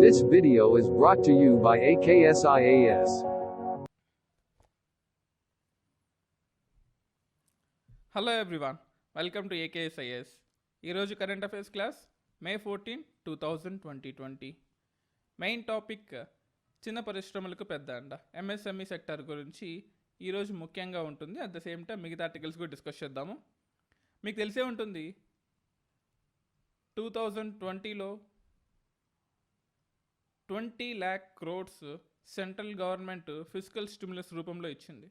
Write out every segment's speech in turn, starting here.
This video is brought to you by AKSIAS. Hello everyone, welcome to ఏకేఎస్ఐఎస్. ఈరోజు current affairs class మే 14, 2020. Main topic చిన్న పరిశ్రమలకు పెద్ద అండ MSME sector గురించి ఈరోజు ముఖ్యంగా ఉంటుంది. అట్ ద సేమ్ టైం మిగతా ఆర్టికల్స్ కూడా డిస్కస్ చేద్దాము. మీకు తెలిసే ఉంటుంది 2020లో 20 lakh crores central government physical stimulus రూపంలో ఇచ్చింది.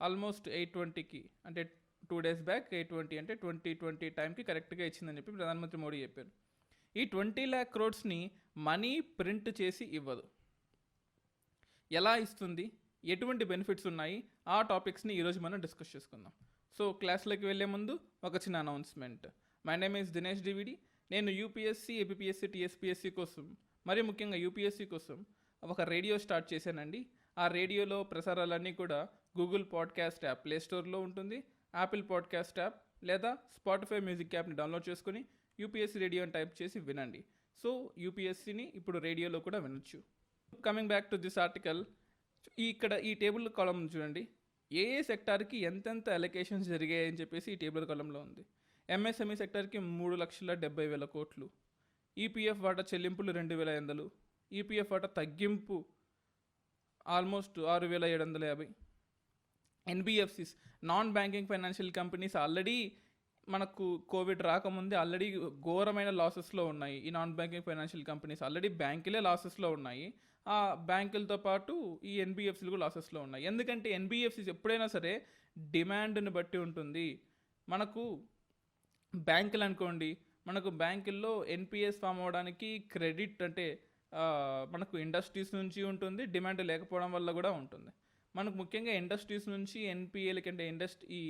ఆల్మోస్ట్ 820కి, అంటే 2 days బ్యాక్ 820 అంటే 2020 టైంకి కరెక్ట్గా ఇచ్చిందని చెప్పి ప్రధానమంత్రి మోడీ చెప్పారు. ఈ 20 lakh crores మనీ ప్రింట్ చేసి ఇవ్వదు. ఎలా ఇస్తుంది, ఎటువంటి బెనిఫిట్స్ ఉన్నాయి, ఆ టాపిక్స్ని ఈరోజు మనం డిస్కస్ చేసుకుందాం. సో క్లాస్లోకి వెళ్ళే ముందు ఒక చిన్న announcement. My name is Dinesh DVD. నేను యూపీఎస్సీ, ఏపీఎస్సీ, టీఎస్పీఎస్సీ కోసం, మరి ముఖ్యంగా యూపీఎస్సీ కోసం ఒక రేడియో స్టార్ట్ చేశానండి. ఆ రేడియోలో ప్రసారాలన్నీ కూడా గూగుల్ పాడ్కాస్ట్ యాప్ ప్లే స్టోర్లో ఉంటుంది, యాపిల్ పాడ్కాస్ట్ యాప్ లేదా స్పాటిఫై మ్యూజిక్ యాప్ని డౌన్లోడ్ చేసుకుని యూపీఎస్సీ రేడియో అని టైప్ చేసి వినండి. సో యూపీఎస్సీని ఇప్పుడు రేడియోలో కూడా వినొచ్చు. Coming back to this article, ఇక్కడ ఈ టేబుల్ కాలం చూడండి, ఏ సెక్టార్కి ఎంతెంత అలొకేషన్స్ జరిగాయని చెప్పేసి ఈ టేబుల్ కాలంలో ఉంది. ఎంఎస్ఎంఈ సెక్టార్కి 3,70,000 కోట్లు, ఈపీఎఫ్ వాటా చెల్లింపులు 2,500, ఈపీఎఫ్ వాటా తగ్గింపు almost 6,750. NBFCs, non banking financial companies, already మనకు కోవిడ్ రాకముందే ఆల్రెడీ ఘోరమైన లాసెస్లో ఉన్నాయి. ఈ non banking financial companies already బ్యాంకులే లాసెస్లో ఉన్నాయి. ఆ బ్యాంకులతో పాటు ఈ ఎన్బిఎఫ్సీలు కూడా లాసెస్లో ఉన్నాయి. ఎందుకంటే ఎన్బిఎఫ్సిస్ ఎప్పుడైనా సరే డిమాండ్ని బట్టి ఉంటుంది. మనకు బ్యాంకులు అనుకోండి, మనకు బ్యాంకుల్లో ఎన్పిఎస్ ఫామ్ అవ్వడానికి క్రెడిట్ అంటే మనకు ఇండస్ట్రీస్ నుంచి ఉంటుంది, డిమాండ్ లేకపోవడం వల్ల కూడా ఉంటుంది. మనకు ముఖ్యంగా ఇండస్ట్రీస్ నుంచి ఎన్పిఏలకి, అంటే ఈ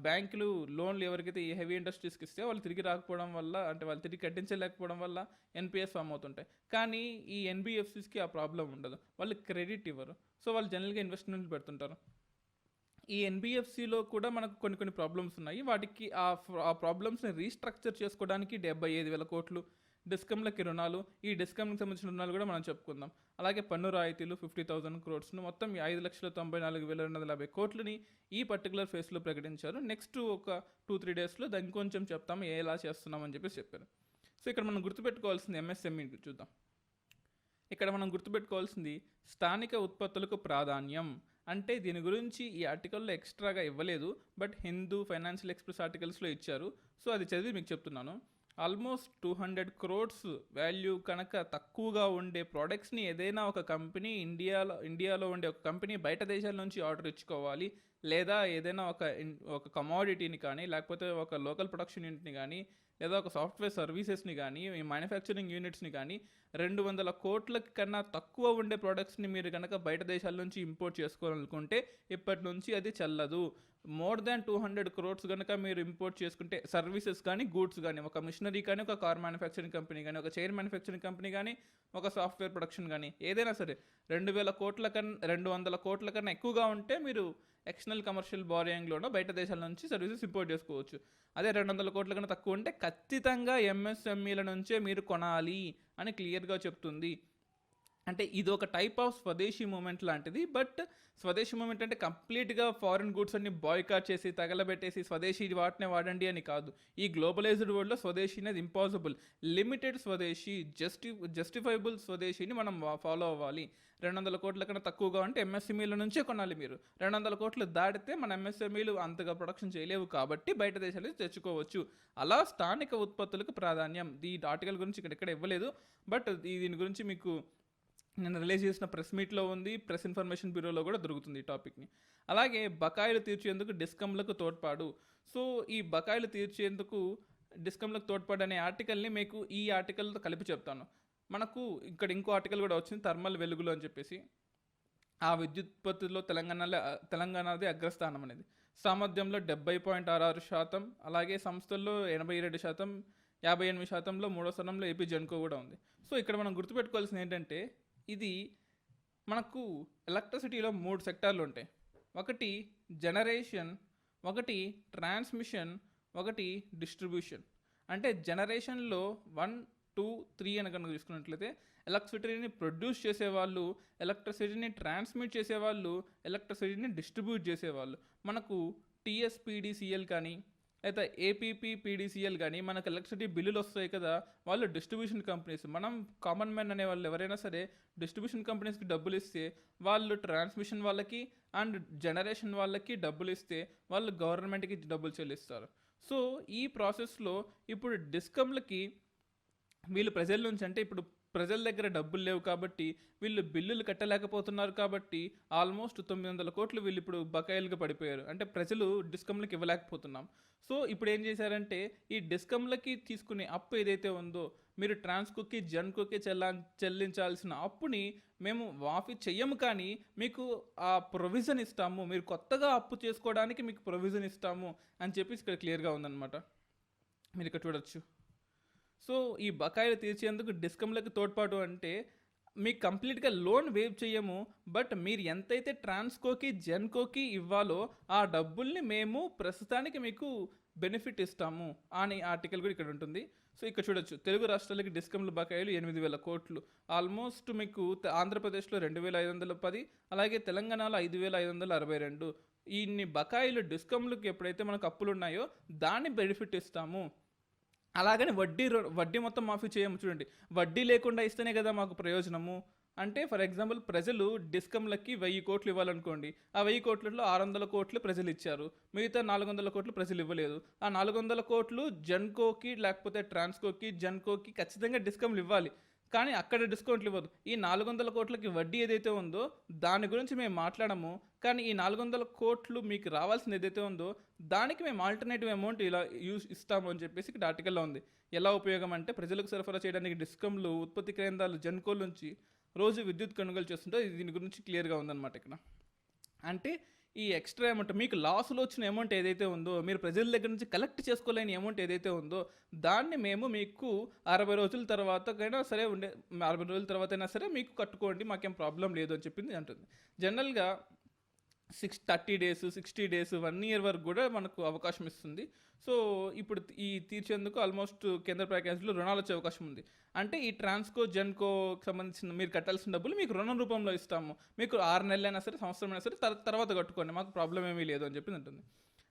బ్యాంకులు లోన్లు ఎవరికైతే ఈ హెవీ ఇండస్ట్రీస్కి ఇస్తే వాళ్ళు తిరిగి రాకపోవడం వల్ల, అంటే వాళ్ళు తిరిగి కట్టించలేకపోవడం వల్ల ఎన్పిఎస్ ఫామ్ అవుతుంటాయి. కానీ ఈ ఎన్బిఎఫ్సిస్కి ఆ ప్రాబ్లం ఉండదు, వాళ్ళు క్రెడిట్ ఇవ్వరు. సో వాళ్ళు జనరల్గా ఇన్వెస్ట్మెంట్ పెడుతుంటారు. ఈ ఎన్బిఎఫ్సిలో కూడా మనకు కొన్ని ప్రాబ్లమ్స్ ఉన్నాయి. వాటికి ఆ ప్రాబ్లమ్స్ని రీస్ట్రక్చర్ చేసుకోవడానికి 75,000 కోట్లు, డిస్కమ్లకి రుణాలు, ఈ డిస్కమ్కి సంబంధించిన రుణాలు కూడా మనం చెప్పుకుందాం. అలాగే పన్ను రాయితీలు 50,000 crores, మొత్తం 5,94,250 కోట్లని ఈ పర్టికులర్ ఫేస్లో ప్రకటించారు. నెక్స్ట్ ఒక 2-3 డేస్లో దాన్ని కొంచెం చెప్తాము ఎలా చేస్తున్నామని చెప్పేసి చెప్పారు. సో ఇక్కడ మనం గుర్తుపెట్టుకోవాల్సింది ఎంఎస్ఎంఈ చూద్దాం. ఇక్కడ మనం గుర్తుపెట్టుకోవాల్సింది స్థానిక ఉత్పత్తులకు ప్రాధాన్యం. అంటే దీని గురించి ఈ ఆర్టికల్లో ఎక్స్ట్రాగా ఇవ్వలేదు, బట్ హిందూ, ఫైనాన్షియల్ ఎక్స్ప్రెస్ ఆర్టికల్స్లో ఇచ్చారు. సో అది చదివి మీకు చెప్తున్నాను. ఆల్మోస్ట్ 200 crores వాల్యూ కనుక తక్కువగా ఉండే ప్రోడక్ట్స్ని ఏదైనా ఒక కంపెనీ ఇండియాలో ఉండే ఒక కంపెనీ బయట దేశాల నుంచి ఆర్డర్ ఇచ్చుకోవాలి, లేదా ఏదైనా ఒక కమోడిటీని కానీ, లేకపోతే ఒక లోకల్ ప్రొడక్షన్ యూనిట్ని కానీ, లేదా ఒక సాఫ్ట్వేర్ సర్వీసెస్ని కానీ, ఈ మ్యానుఫ్యాక్చరింగ్ యూనిట్స్ని కానీ 200 కోట్ల కన్నా తక్కువ ఉండే ప్రోడక్ట్స్ని మీరు కనుక బయట దేశాల నుంచి ఇంపోర్ట్ చేసుకోవాలనుకుంటే ఇప్పటి నుంచి అది చెల్లదు. మోర్ దాన్ 200 crores కనుక మీరు ఇంపోర్ట్ చేసుకుంటే, సర్వీసెస్ కానీ, గూడ్స్ కానీ, ఒక మిషనరీ కానీ, ఒక కార్ మ్యానుఫ్యాక్చరింగ్ కంపెనీ కానీ, ఒక చైర్ మ్యానుఫ్యాక్చరింగ్ కంపెనీ కానీ, ఒక సాఫ్ట్వేర్ ప్రొడక్షన్ కానీ, ఏదైనా సరే 200 కోట్ల కన్నా ఎక్కువగా ఉంటే మీరు ఎక్స్టర్నల్ కమర్షియల్ బారోయింగ్లోనో బయట దేశాల నుంచి సర్వీసెస్ ఇంపోర్ట్ చేసుకోవచ్చు. అదే 200 కోట్ల కన్నా తక్కువ ఉంటే ఖచ్చితంగా ఎంఎస్ఎంఈల నుంచే మీరు కొనాలి అని క్లియర్గా చెప్తుంది. అంటే ఇది ఒక టైప్ ఆఫ్ స్వదేశీ మూమెంట్ లాంటిది. బట్ స్వదేశీ మూమెంట్ అంటే కంప్లీట్గా ఫారిన్ గూడ్స్ అన్ని బాయ్కాట్ చేసి తగలబెట్టేసి స్వదేశీ వాటినే వాడండి అని కాదు. ఈ గ్లోబలైజ్డ్ వరల్డ్లో స్వదేశీ అనేది ఇంపాసిబుల్. లిమిటెడ్ స్వదేశీ, జస్టిఫైబుల్ స్వదేశీని మనం ఫాలో అవ్వాలి. 200 కోట్ల కన్నా తక్కువగా ఉంటే ఎంఎస్ఎంఈల నుంచే కొనాలి మీరు. 200 కోట్లు దాటితే మన ఎంఎస్ఎంఈలు అంతగా ప్రొడక్షన్ చేయలేవు కాబట్టి బయట దేశాల నుంచి తెచ్చుకోవచ్చు. అలా స్థానిక ఉత్పత్తులకు ప్రాధాన్యం. ఈ ఆర్టికల్ గురించి ఇక్కడ ఇవ్వలేదు, బట్ దీని గురించి మీకు నేను రిలీజ్ చేసిన ప్రెస్ మీట్లో ఉంది, ప్రెస్ ఇన్ఫర్మేషన్ బ్యూరోలో కూడా దొరుకుతుంది ఈ టాపిక్ని. అలాగే బకాయిలు తీర్చేందుకు డిస్కమ్లకు తోడ్పాటు. సో ఈ బకాయిలు తీర్చేందుకు డిస్కమ్లకు తోడ్పాటు అనే ఆర్టికల్ని మీకు ఈ ఆర్టికల్తో కలిపి చెప్తాను. మనకు ఇక్కడ ఇంకో ఆర్టికల్ కూడా వచ్చింది, థర్మల్ వెలుగులు అని చెప్పేసి. ఆ విద్యుత్పత్తిలో తెలంగాణది అగ్రస్థానం అనేది. సామర్థ్యంలో 70.66%, అలాగే సంస్థల్లో 82%, 58%, మూడో స్థానంలో ఏపీ జెన్కో కూడా ఉంది. సో ఇక్కడ మనం గుర్తుపెట్టుకోవాల్సింది ఏంటంటే, ఇది మనకు ఎలక్ట్రిసిటీలో 3 సెక్టార్లు ఉంటాయి. ఒకటి జనరేషన్, ఒకటి ట్రాన్స్మిషన్, ఒకటి డిస్ట్రిబ్యూషన్. అంటే జనరేషన్లో 2, 3 అని కనుక చూసుకున్నట్లయితే ఎలక్ట్రిసిటీని ప్రొడ్యూస్ చేసేవాళ్ళు, ఎలక్ట్రిసిటీని ట్రాన్స్మిట్ చేసేవాళ్ళు, ఎలక్ట్రిసిటీని డిస్ట్రిబ్యూట్ చేసేవాళ్ళు. మనకు టీఎస్పీడీసీఎల్ కానీ అయితే ఏపీపీపీడీసీఎల్ కానీ మనకు ఎలక్ట్రిసిటీ బిల్లులు వస్తాయి కదా, వాళ్ళు డిస్ట్రిబ్యూషన్ కంపెనీస్. మనం కామన్ మ్యాన్ అనే వాళ్ళు ఎవరైనా సరే డిస్ట్రిబ్యూషన్ కంపెనీస్కి డబ్బులు ఇస్తే వాళ్ళు ట్రాన్స్మిషన్ వాళ్ళకి అండ్ జనరేషన్ వాళ్ళకి డబ్బులు ఇస్తే వాళ్ళు గవర్నమెంట్కి డబ్బులు చెల్లిస్తారు. సో ఈ ప్రాసెస్లో ఇప్పుడు డిస్కమ్లకి వీళ్ళు ప్రజల నుంచి, అంటే ఇప్పుడు ప్రజల దగ్గర డబ్బులు లేవు కాబట్టి వీళ్ళు బిల్లులు కట్టలేకపోతున్నారు కాబట్టి ఆల్మోస్ట్ 900 కోట్లు వీళ్ళు ఇప్పుడు బకాయిలుగా పడిపోయారు. అంటే ప్రజలు డిస్కమ్లకి ఇవ్వలేకపోతున్నాం. సో ఇప్పుడు ఏం చేశారంటే ఈ డిస్కమ్లకి తీసుకునే అప్పు ఏదైతే ఉందో, మీరు ట్రాన్స్కోకి జెన్కోకి చెల్లించాల్సిన అప్పుని మేము మాఫీ చెయ్యము, కానీ మీకు ఆ ప్రొవిజన్ ఇస్తాము, మీరు కొత్తగా అప్పు చేసుకోవడానికి మీకు ప్రొవిజన్ ఇస్తాము అని చెప్పి ఇక్కడ క్లియర్గా ఉందన్నమాట. మీరు ఇక్కడ చూడొచ్చు. సో ఈ బకాయిలు తీర్చేందుకు డిస్కమ్లకు తోడ్పాటు అంటే మీకు కంప్లీట్గా లోన్ వేవ్ చేయము, బట్ మీరు ఎంతైతే ట్రాన్స్కోకి జెన్కోకి ఇవ్వాలో ఆ డబ్బుల్ని మేము ప్రస్తుతానికి మీకు బెనిఫిట్ ఇస్తాము అని ఆర్టికల్ కూడా ఇక్కడ ఉంటుంది. సో ఇక్కడ చూడొచ్చు, తెలుగు రాష్ట్రాలకి డిస్కమ్ల బకాయిలు 8,000 కోట్లు. ఆల్మోస్ట్ మీకు ఆంధ్రప్రదేశ్లో 2,510, అలాగే తెలంగాణలో 5,562. ఇన్ని బకాయిలు డిస్కమ్లకు ఎప్పుడైతే మనకు అప్పులు ఉన్నాయో దాన్ని బెనిఫిట్ ఇస్తాము. అలాగని వడ్డీ మొత్తం మాఫీ చేయము. చూడండి, వడ్డీ లేకుండా ఇస్తేనే కదా మాకు ప్రయోజనము. అంటే ఫర్ ఎగ్జాంపుల్ ప్రజలు డిస్కమ్లకి 1000 కోట్లు ఇవ్వాలనుకోండి, ఆ 1000 కోట్లలో 600 కోట్లు ప్రజలు ఇచ్చారు, మిగతా 400 కోట్లు ప్రజలు ఇవ్వలేదు. ఆ 400 కోట్లు జెన్కోకి లేకపోతే ట్రాన్స్కోకి జెన్కోకి ఖచ్చితంగా డిస్కమ్లు ఇవ్వాలి, కానీ అక్కడ డిస్కౌంట్లు ఇవ్వదు. ఈ 400 కోట్లకి వడ్డీ ఏదైతే ఉందో దాని గురించి మేము మాట్లాడము, కానీ ఈ 400 కోట్లు మీకు రావాల్సింది ఏదైతే ఉందో దానికి మేము ఆల్టర్నేటివ్ అమౌంట్ ఇలా ఇస్తాము అని చెప్పేసి ఇక్కడ ఆర్టికల్లో ఉంది. ఎలా ఉపయోగం అంటే ప్రజలకు సరఫరా చేయడానికి డిస్కమ్లు ఉత్పత్తి కేంద్రాలు జెన్కోల నుంచి రోజు విద్యుత్ కొనుగోలు చేస్తుంటే దీని గురించి క్లియర్గా ఉందన్నమాట ఇక్కడ. అంటే ఈ ఎక్స్ట్రా అమౌంట్ మీకు లాస్లో వచ్చిన అమౌంట్ ఏదైతే ఉందో, మీరు ప్రజల దగ్గర నుంచి కలెక్ట్ చేసుకోలేని అమౌంట్ ఏదైతే ఉందో దాన్ని మేము మీకు 60 రోజుల తర్వాతకైనా సరే 60 రోజుల తర్వాత అయినా సరే మీకు కట్టుకోండి, మాకేం ప్రాబ్లం లేదు అని చెప్పింది అంటుంది. జనరల్గా 30 డేస్ 60 డేస్ 1 ఇయర్ వరకు కూడా మనకు అవకాశం ఇస్తుంది. సో ఇప్పుడు ఈ తీర్చేందుకు ఆల్మోస్ట్ కేంద్ర ప్యాకేజ్లో రుణాలు వచ్చే అవకాశం ఉంది. అంటే ఈ ట్రాన్స్కో జెన్కోకి సంబంధించిన మీరు కట్టాల్సిన డబ్బులు మీకు రుణం రూపంలో ఇస్తాము, మీకు 6 నెలలైనా సరే సంవత్సరం అయినా సరే తర్వాత కట్టుకోండి, మాకు ప్రాబ్లం ఏమీ లేదు అని చెప్పి ఉంటుంది.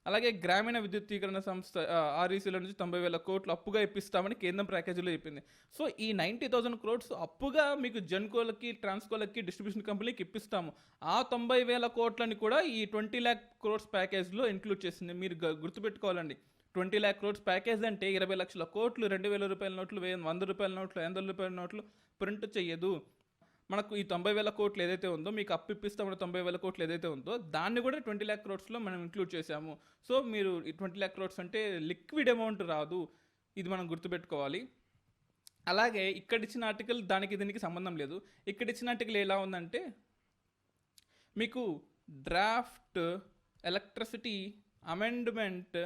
అలాగే గ్రామీణ విద్యుత్తీకరణ సంస్థ ఆర్ఈసీల నుంచి 90,000 కోట్లు అప్పుగా ఇప్పిస్తామని కేంద్రం ప్యాకేజీలో చెప్పింది. సో ఈ 90,000 crores అప్పుగా మీకు జెన్కోలకి ట్రాన్స్కోలకి డిస్ట్రిబ్యూషన్ కంపెనీకి ఇప్పిస్తాము. ఆ 90,000 కోట్లని కూడా ఈ 20 lakh crores ప్యాకేజ్లో ఇంక్లూడ్ చేసింది. మీరు గుర్తుపెట్టుకోవాలండి, 20 lakh crores ప్యాకేజ్ అంటే 20 లక్షల కోట్లు, 2,000 రూపాయల నోట్లు, 100 రూపాయల నోట్లు, 500 రూపాయల నోట్లు ప్రింట్ చేయదు. మనకు ఈ 90,000 కోట్లు ఏదైతే ఉందో, మీకు అప్పు ఇప్పిస్తామన్న 90,000 కోట్లు ఏదైతే ఉందో దాన్ని కూడా 20 lakh crores మనం ఇంక్లూడ్ చేసాము. సో మీరు ఈ 20 lakh crores అంటే లిక్విడ్ అమౌంట్ రాదు, ఇది మనం గుర్తుపెట్టుకోవాలి. అలాగే ఇక్కడ ఇచ్చిన ఆర్టికల్ దానికి దీనికి సంబంధం లేదు. ఇక్కడ ఇచ్చిన ఆర్టికల్ ఎలా ఉందంటే మీకు డ్రాఫ్ట్ ఎలక్ట్రిసిటీ అమెండ్మెంట్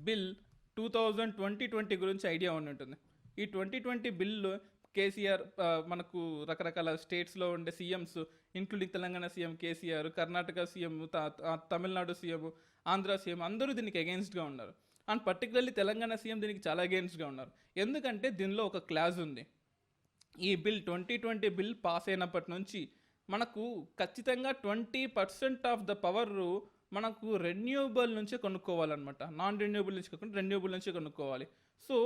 బిల్ 2020 గురించి ఐడియా ఉంటుంది. ఈ 2020 బిల్లు కేసీఆర్ మనకు రకరకాల స్టేట్స్లో ఉండే CMs including Telangana CM KCR, Karnataka CM, Tamil Nadu CM, Andhra CM అందరూ దీనికి అగెయిన్స్ట్గా ఉన్నారు. అండ్ పర్టికులర్లీ తెలంగాణ సీఎం దీనికి చాలా అగెయిన్స్ట్గా ఉన్నారు. ఎందుకంటే దీనిలో ఒక క్లాజ్ ఉంది. ఈ బిల్ 2020 బిల్ పాస్ అయినప్పటి నుంచి మనకు ఖచ్చితంగా 20% ఆఫ్ ద పవర్ మనకు రెన్యూబుల్ నుంచే కొనుక్కోవాలన్నమాట. నాన్ రెన్యూబుల్ నుంచి కాకుండా రెన్యూబుల్ నుంచే కొనుక్కోవాలి. సో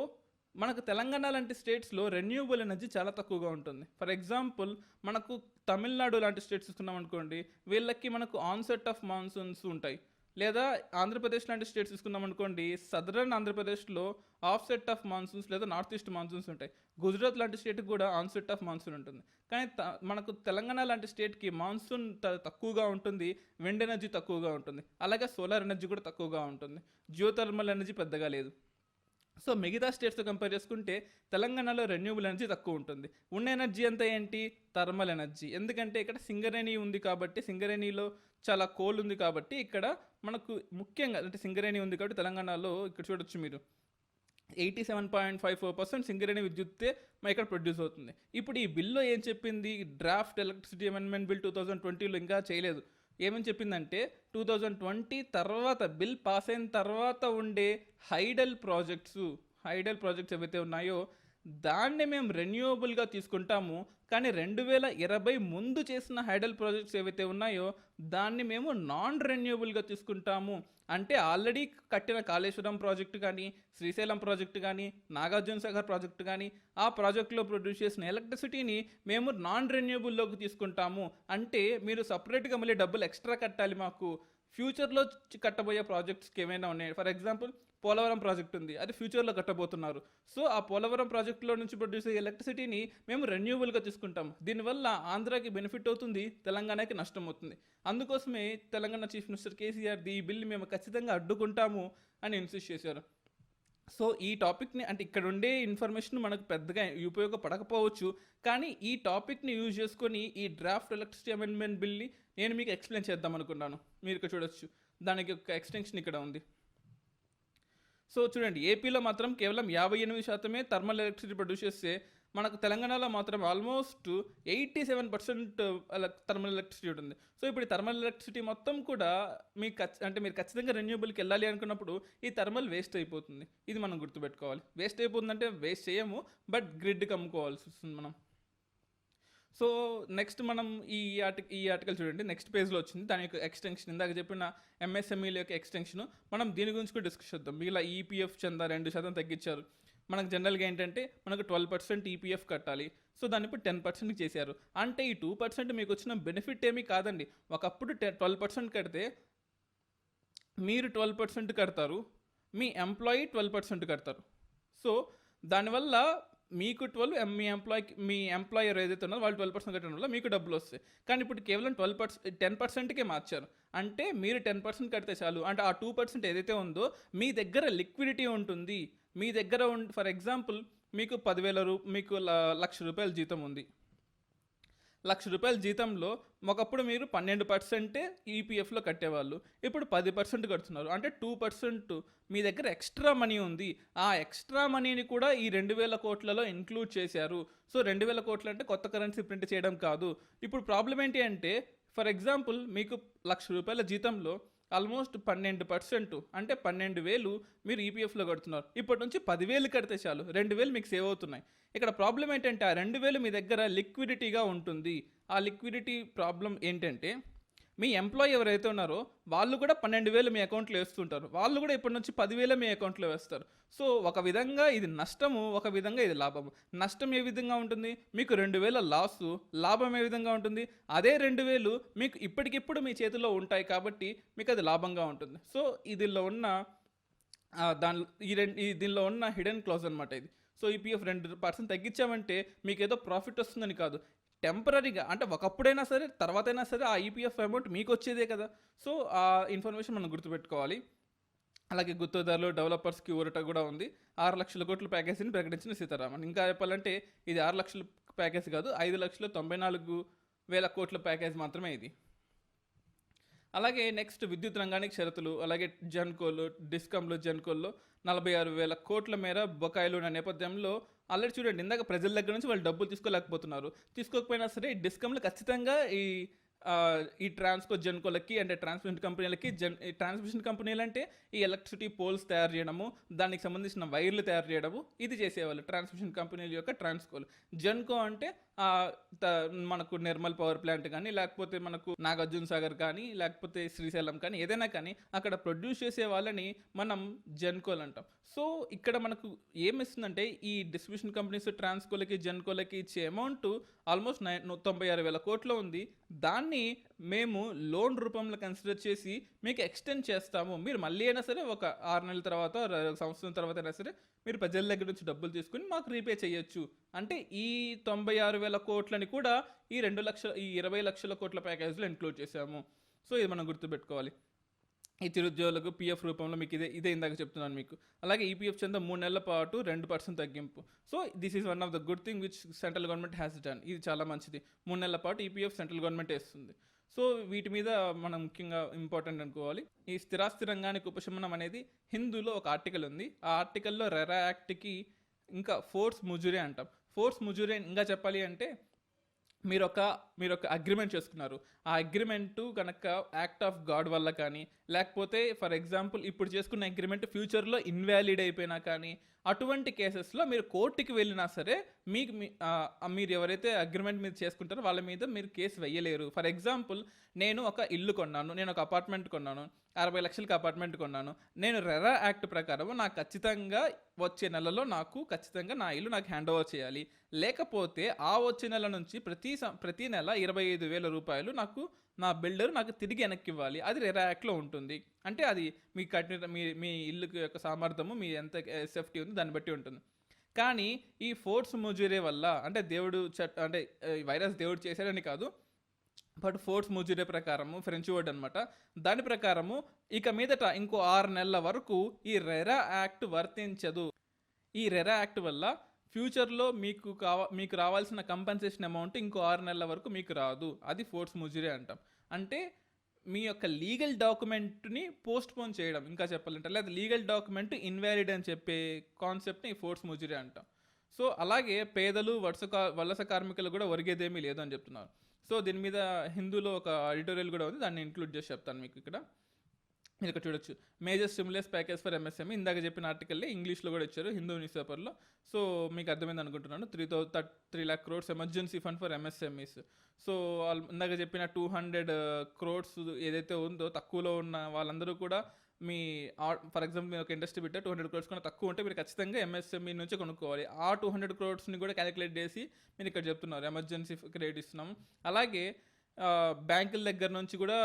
మనకు తెలంగాణ లాంటి స్టేట్స్లో రెన్యూబుల్ ఎనర్జీ చాలా తక్కువగా ఉంటుంది. ఫర్ ఎగ్జాంపుల్ మనకు తమిళనాడు లాంటి స్టేట్స్ తీసుకున్నాం అనుకోండి, వీళ్ళకి మనకు ఆన్సెట్ ఆఫ్ మాన్సూన్స్ ఉంటాయి. లేదా ఆంధ్రప్రదేశ్ లాంటి స్టేట్స్ తీసుకున్నాం అనుకోండి, సదరన్ ఆంధ్రప్రదేశ్లో ఆఫ్సెట్ ఆఫ్ మాన్సూన్స్ లేదా నార్త్ ఈస్ట్ మాన్సూన్స్ ఉంటాయి. గుజరాత్ లాంటి స్టేట్కి కూడా ఆన్సెట్ ఆఫ్ మాన్సూన్ ఉంటుంది. కానీ మనకు తెలంగాణ లాంటి స్టేట్కి మాన్సూన్ తక్కువగా ఉంటుంది, విండ్ ఎనర్జీ తక్కువగా ఉంటుంది, అలాగే సోలార్ ఎనర్జీ కూడా తక్కువగా ఉంటుంది, జియోథర్మల్ ఎనర్జీ పెద్దగా లేదు. సో మిగతా స్టేట్స్తో కంపేర్ చేసుకుంటే తెలంగాణలో రెన్యూబుల్ ఎనర్జీ తక్కువ ఉంటుంది. ఉన్న ఎనర్జీ అంతా ఏంటి? Thermal energy. ఎందుకంటే ఇక్కడ సింగరేణి ఉంది కాబట్టి, సింగరేణిలో చాలా కోల్ ఉంది కాబట్టి ఇక్కడ మనకు ముఖ్యంగా అంటే సింగరేణి ఉంది కాబట్టి తెలంగాణలో ఇక్కడ చూడొచ్చు మీరు 87.54% సింగరేణి విద్యుత్తే ఇక్కడ ప్రొడ్యూస్ అవుతుంది. ఇప్పుడు ఈ బిల్లో ఏం చెప్పింది? డ్రాఫ్ట్ ఎలక్ట్రిసిటీ అమెండ్మెంట్ బిల్ 2020లో ఇంకా చేయలేదు. ఏమని చెప్పిందంటే 2020 తర్వాత బిల్ పాస్ అయిన తర్వాత ఉండే హైడల్ హైడల్ ప్రాజెక్ట్స్ ఏవైతే ఉన్నాయో దాన్ని మేము రెన్యూవబుల్గా తీసుకుంటాము. కానీ 2020 ముందు చేసిన హైడల్ ప్రాజెక్ట్స్ ఏవైతే ఉన్నాయో దాన్ని మేము నాన్ రెన్యూవబుల్గా తీసుకుంటాము. అంటే ఆల్రెడీ కట్టిన కాళేశ్వరం ప్రాజెక్టు కానీ, శ్రీశైలం ప్రాజెక్టు కానీ, నాగార్జున సాగర్ ప్రాజెక్టు కానీ, ఆ ప్రాజెక్టులో ప్రొడ్యూస్ చేసిన ఎలక్ట్రిసిటీని మేము నాన్ రెన్యూవబుల్లోకి తీసుకుంటాము. అంటే మీరు సపరేట్గా మళ్ళీ డబ్బులు ఎక్స్ట్రా కట్టాలి మాకు. ఫ్యూచర్లో కట్టబోయే ప్రాజెక్ట్స్కి ఏమైనా ఉన్నాయి. ఫర్ ఎగ్జాంపుల్ పోలవరం ప్రాజెక్ట్ ఉంది, అది ఫ్యూచర్లో కట్టబోతున్నారు. సో ఆ పోలవరం ప్రాజెక్టులో నుంచి ప్రొడ్యూస్ అయ్యే ఎలక్ట్రిసిటీని మేము రెన్యూవబుల్గా తీసుకుంటాం. దీనివల్ల ఆంధ్రాకి బెనిఫిట్ అవుతుంది, తెలంగాణకి నష్టం అవుతుంది. అందుకోసమే తెలంగాణ చీఫ్ మినిస్టర్ కేసీఆర్ ఈ బిల్ని మేము ఖచ్చితంగా అడ్డుకుంటాము అని ఇన్సిస్ట్ చేశారు. సో ఈ టాపిక్ని, అంటే ఇక్కడ ఉండే ఇన్ఫర్మేషన్ మనకు పెద్దగా ఉపయోగపడకపోవచ్చు, కానీ ఈ టాపిక్ని యూజ్ చేసుకొని ఈ డ్రాఫ్ట్ ఎలక్ట్రిసిటీ అమెండ్మెంట్ బిల్ని నేను మీకు ఎక్స్ప్లెయిన్ చేద్దాం అనుకున్నాను. మీరు ఇక్కడ చూడొచ్చు, దానికి ఒక ఎక్స్టెన్షన్ ఇక్కడ ఉంది. సో చూడండి, ఏపీలో మాత్రం కేవలం 58% థర్మల్ ఎలక్ట్రిసిటీ ప్రొడ్యూస్ చేస్తే మనకు తెలంగాణలో మాత్రం ఆల్మోస్ట్ 87% థర్మల్ ఎలక్ట్రిసిటీ ఉంటుంది. సో ఇప్పుడు ఈ థర్మల్ ఎలక్ట్రిసిటీ మొత్తం కూడా మీకు అంటే మీరు ఖచ్చితంగా రెన్యూబుల్కి వెళ్ళాలి అనుకున్నప్పుడు ఈ థర్మల్ వేస్ట్ అయిపోతుంది. ఇది మనం గుర్తుపెట్టుకోవాలి. వేస్ట్ అయిపోతుందంటే వేస్ట్ చేయము, బట్ గ్రిడ్కి అమ్ముకోవాల్సి వస్తుంది మనం. సో నెక్స్ట్ మనం ఈ ఆర్టికల్ చూడండి, నెక్స్ట్ పేజ్లో వచ్చింది. దాని యొక్క ఎక్స్టెన్షన్, ఇందాక చెప్పిన ఎంఎస్ఎంఈల యొక్క ఎక్స్టెన్షన్, మనం దీని గురించి కూడా డిస్కస్ చేద్దాం. ఇలా ఈపీఎఫ్ చందా 2% తగ్గించారు. మనకు జనరల్గా ఏంటంటే మనకు 12% ఈపీఎఫ్ కట్టాలి. సో దాన్ని ఇప్పుడు 10% చేశారు. అంటే ఈ 2% మీకు వచ్చిన బెనిఫిట్ ఏమీ కాదండి. ఒకప్పుడు 12% కడితే మీరు 12% కడతారు, మీ ఎంప్లాయీ 12% కడతారు. సో దానివల్ల మీకు 12, మీ ఎంప్లాయర్ ఏదైతే ఉన్నారో వాళ్ళు 12% కట్టడం వల్ల మీకు డబ్బులు వస్తాయి. కానీ ఇప్పుడు కేవలం 10%కే మార్చారు. అంటే మీరు 10% కడితే చాలు. అంటే ఆ 2% ఏదైతే ఉందో మీ దగ్గర లిక్విడిటీ ఉంటుంది. మీ దగ్గర ఫర్ ఎగ్జాంపుల్ మీకు 10,000 మీకు ₹1,00,000 జీతం ఉంది. ₹1,00,000 జీతంలో ఒకప్పుడు మీరు 12% ఈపీఎఫ్లో కట్టేవాళ్ళు, ఇప్పుడు 10% కడుతున్నారు. అంటే 2% మీ దగ్గర ఎక్స్ట్రా మనీ ఉంది. ఆ ఎక్స్ట్రా మనీని కూడా ఈ 2,000 కోట్లలో ఇంక్లూడ్ చేశారు. సో 2,000 కోట్లు అంటే కొత్త కరెన్సీ ప్రింట్ చేయడం కాదు. ఇప్పుడు ప్రాబ్లం ఏంటి అంటే, ఫర్ ఎగ్జాంపుల్ మీకు ₹1,00,000 జీతంలో ఆల్మోస్ట్ 12% అంటే 12,000 మీరు ఈపీఎఫ్లో కడుతున్నారు. ఇప్పటి నుంచి 10,000 కడితే చాలు, 2,000 మీకు సేవ్ అవుతున్నాయి. ఇక్కడ ప్రాబ్లం ఏంటంటే ఆ 2,000 మీ దగ్గర లిక్విడిటీగా ఉంటుంది. ఆ లిక్విడిటీ ప్రాబ్లం ఏంటంటే, మీ ఎంప్లాయీ ఎవరైతే ఉన్నారో వాళ్ళు కూడా 12,000 మీ అకౌంట్లో వేస్తుంటారు. వాళ్ళు కూడా ఇప్పటి నుంచి 10,000 మీ అకౌంట్లో వేస్తారు. సో ఒక విధంగా ఇది నష్టము, ఒక విధంగా ఇది లాభము. నష్టం ఏ విధంగా ఉంటుంది, మీకు 2,000 లాసు. లాభం ఏ విధంగా ఉంటుంది, అదే 2,000 మీకు ఇప్పటికిప్పుడు మీ చేతిలో ఉంటాయి కాబట్టి మీకు అది లాభంగా ఉంటుంది. సో దీనిలో ఉన్న దీనిలో ఉన్న హిడెన్ క్లాజ్ అనమాట ఇది. సో ఈపీఎఫ్ 2% తగ్గించామంటే మీకు ఏదో ప్రాఫిట్ వస్తుందని కాదు, టెంపరీగా, అంటే ఒకప్పుడైనా సరే తర్వాతైనా సరే ఆ ఈపీఎఫ్ అమౌంట్ మీకు వచ్చేదే కదా. సో ఆ ఇన్ఫర్మేషన్ మనం గుర్తుపెట్టుకోవాలి. అలాగే గుత్తేదారులు, డెవలపర్స్కి ఊరట కూడా ఉంది. 6,00,000 కోట్ల ప్యాకేజీని ప్రకటించిన సీతారామన్. ఇంకా చెప్పాలంటే ఇది 6,00,000 ప్యాకేజ్ కాదు, 5,94,000 కోట్ల ప్యాకేజ్ మాత్రమే ఇది. అలాగే నెక్స్ట్ విద్యుత్ రంగానికి షరతులు. అలాగే జెన్కోలు, డిస్కంలు, జెన్కోల్లో 46,000 కోట్ల మేర బకాయిలు ఉన్న నేపథ్యంలో ఆల్రెడీ చూడండి, ఇందాక ప్రజల దగ్గర నుంచి వాళ్ళు డబ్బులు తీసుకోలేకపోతున్నారు. తీసుకోకపోయినా సరే డిస్కంలు ఖచ్చితంగా ఈ ట్రాన్స్కో జెన్కోలకి, అంటే ట్రాన్స్మిషన్ కంపెనీలకి, ట్రాన్స్మిషన్ కంపెనీలు అంటే ఈ ఎలక్ట్రిసిటీ పోల్స్ తయారు చేయడము, దానికి సంబంధించిన వైర్లు తయారు చేయడము, ఇది చేసేవాళ్ళు ట్రాన్స్మిషన్ కంపెనీల యొక్క ట్రాన్స్కోలు. జెన్కో అంటే మనకు నిర్మల్ పవర్ ప్లాంట్ కానీ, లేకపోతే మనకు నాగార్జున సాగర్ కానీ, లేకపోతే శ్రీశైలం కానీ, ఏదైనా కానీ అక్కడ ప్రొడ్యూస్ చేసే వాళ్ళని మనం జెన్కోలు అంటాం. సో ఇక్కడ మనకు ఏమిస్తుందంటే, ఈ డిస్ట్రిబ్యూషన్ కంపెనీస్ ట్రాన్స్కోలకి, జెన్కోలకి ఇచ్చే అమౌంట్ ఆల్మోస్ట్ 96,000 కోట్లు ఉంది. దాన్ని మేము లోన్ రూపంలో కన్సిడర్ చేసి మీకు ఎక్స్టెండ్ చేస్తాము. మీరు మళ్ళీ అయినా సరే ఒక 6 నెలల తర్వాత, సంవత్సరం తర్వాత అయినా సరే మీరు ప్రజల దగ్గర నుంచి డబ్బులు తీసుకుని మాకు రీపే చేయొచ్చు. అంటే ఈ 96,000 కోట్లని కూడా ఈ 20 లక్షల కోట్ల ప్యాకేజ్లో ఇంక్లూడ్ చేసాము. సో ఇది మనం గుర్తుపెట్టుకోవాలి. ఈ చిరుద్యోగులకు పీఎఫ్ రూపంలో మీకు ఇదే ఇందాక చెప్తున్నాను మీకు. అలాగే ఈపీఎఫ్ చెంద 3 నెలల పాటు 2% తగ్గింపు. So this is one of the good thing which central government has done. ఇది చాలా మంచిది. 3 నెలల పాటు ఈపీఎఫ్ సెంట్రల్ గవర్నమెంట్ వేస్తుంది. సో వీటి మీద మనం ముఖ్యంగా ఇంపార్టెంట్ అనుకోవాలి. ఈ స్థిరాస్తి రంగానికి ఉపశమనం అనేది హిందూలో ఒక ఆర్టికల్ ఉంది. ఆ ఆర్టికల్లో రెరా యాక్ట్కి ఇంకా ఫోర్స్ ముజురే అంటాం. ఫోర్స్ ముజురే ఇంకా చెప్పాలి అంటే, మీరు ఒక అగ్రిమెంట్ చేసుకున్నారు. ఆ అగ్రిమెంటు కనుక యాక్ట్ ఆఫ్ గాడ్ వల్ల కానీ, లేకపోతే ఫర్ ఎగ్జాంపుల్ ఇప్పుడు చేసుకున్న అగ్రిమెంట్ ఫ్యూచర్లో ఇన్వాలిడ్ అయిపోయినా కానీ అటువంటి కేసెస్లో మీరు కోర్టుకి వెళ్ళినా సరే మీకు మీరు ఎవరైతే అగ్రిమెంట్ మీద చేసుకుంటారో వాళ్ళ మీద మీరు కేసు వెయ్యలేరు. ఫర్ ఎగ్జాంపుల్ నేను ఒక ఇల్లు కొన్నాను, నేను ఒక అపార్ట్మెంట్ కొన్నాను, 60 లక్షలకి అపార్ట్మెంట్ కొన్నాను. నేను రెరా యాక్ట్ ప్రకారం నాకు ఖచ్చితంగా వచ్చే నెలలో నాకు ఖచ్చితంగా నా ఇల్లు నాకు హ్యాండ్ ఓవర్ చేయాలి. లేకపోతే ఆ వచ్చే నెల నుంచి ప్రతి నెల 25,000 రూపాయలు నాకు నా బిల్డర్ నాకు తిరిగి వెనక్కి ఇవ్వాలి. అది రెరా యాక్ట్లో ఉంటుంది. అంటే అది మీ కట్టిన మీ ఇల్లుకి యొక్క సామర్థ్యము, మీ ఎంత సేఫ్టీ ఉంది దాన్ని బట్టి ఉంటుంది. కానీ ఈ ఫోర్స్ ముజూరే వల్ల అంటే అంటే వైరస్ దేవుడు చేశాడని కాదు, బట్ ఫోర్స్ ముజూరే ప్రకారము ఫ్రెంచ్ వర్డ్ అనమాట. దాని ప్రకారము ఇక మీదట ఇంకో 6 నెలల వరకు ఈ రెరా యాక్ట్ వర్తించదు. ఈ రెరా యాక్ట్ వల్ల ఫ్యూచర్లో మీకు రావాల్సిన కంపెన్సేషన్ అమౌంట్ ఇంకో 6 నెలల వరకు మీకు రాదు. అది ఫోర్స్ ముజూరే అంటాం. అంటే మీ యొక్క లీగల్ డాక్యుమెంట్ని పోస్ట్పోన్ చేయడం, ఇంకా చెప్పాలంటే లేదా లీగల్ డాక్యుమెంట్ ఇన్వాలిడ్ అని చెప్పే కాన్సెప్ట్ని ఫోర్స్ ముజూరే అంటాం. సో అలాగే పేదలు వలస కార్మికులు కూడా ఒరిగేదేమీ లేదు అని చెప్తున్నారు. సో దీని మీద హిందూలో ఒక ఎడిటోరియల్ కూడా ఉంది, దాన్ని ఇంక్లూడ్ చేసి చెప్తాను మీకు ఇక్కడ. మీరు ఇక్కడ చూడొచ్చు, major stimulus package for MSME. ఇందాక చెప్పిన ఆర్టికల్లే ఇంగ్లీష్లో కూడా ఇచ్చారు హిందూ న్యూస్ పేపర్లో. సో మీకు అర్థమైంది అనుకుంటున్నాను. 3 lakh crores emergency fund for MSMEs. So ఇందాక చెప్పిన 200 crores ఏదైతే ఉందో తక్కువలో ఉన్న వాళ్ళందరూ కూడా మీ ఫర్ ఎగ్జాంపుల్ మీరు ఒక ఇండస్ట్రీ పెట్టే 200 crores కన్నా తక్కువ ఉంటే మీరు ఖచ్చితంగా ఎంఎస్ఎంఈ నుంచి కొనుక్కోవాలి. ఆ 200 crores కూడా క్యాలిక్యులేట్ చేసి మీరు ఇక్కడ చెప్తున్నారు ఎమర్జెన్సీ క్రెడిట్ ఇస్తున్నాము. అలాగే బ్యాంకుల దగ్గర నుంచి కూడా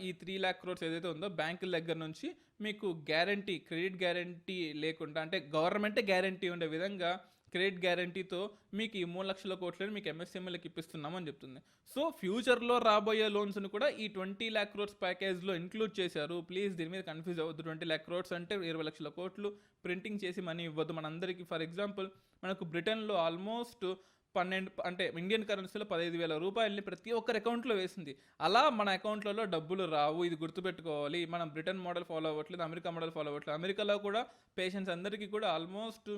ఈ 3 lakh crores ఏదైతే ఉందో బ్యాంకుల దగ్గర నుంచి మీకు గ్యారంటీ, క్రెడిట్ గ్యారంటీ లేకుండా అంటే గవర్నమెంటే గ్యారంటీ ఉండే విధంగా క్రెడిట్ గ్యారంటీతో మీకు ఈ 3 లక్షల కోట్లని మీకు ఎంఎస్ఎంఈలకు ఇప్పిస్తున్నామని చెప్తుంది. సో ఫ్యూచర్లో రాబోయే లోన్స్ని కూడా ఈ 20 lakh crores ప్యాకేజ్లో ఇంక్లూడ్ చేశారు. ప్లీజ్ దీని మీద కన్ఫ్యూజ్ అవ్వద్దు. 20 lakh crores అంటే 20 లక్షల కోట్లు ప్రింటింగ్ చేసి మనీ ఇవ్వద్దు మనందరికీ. ఫర్ ఎగ్జాంపుల్ మనకు బ్రిటన్లో ఆల్మోస్ట్ 12 అంటే ఇండియన్ కరెన్సీలో 15,000 రూపాయలని ప్రతి ఒక్కరి అకౌంట్లో వేసింది. అలా మన అకౌంట్లలో డబ్బులు రావు, ఇది గుర్తుపెట్టుకోవాలి. మనం బ్రిటన్ మోడల్ ఫాలో అవ్వట్లేదు, అమెరికా మోడల్ ఫాలో అవ్వట్లేదు. అమెరికాలో కూడా పేషెంట్స్ అందరికీ కూడా ఆల్మోస్ట్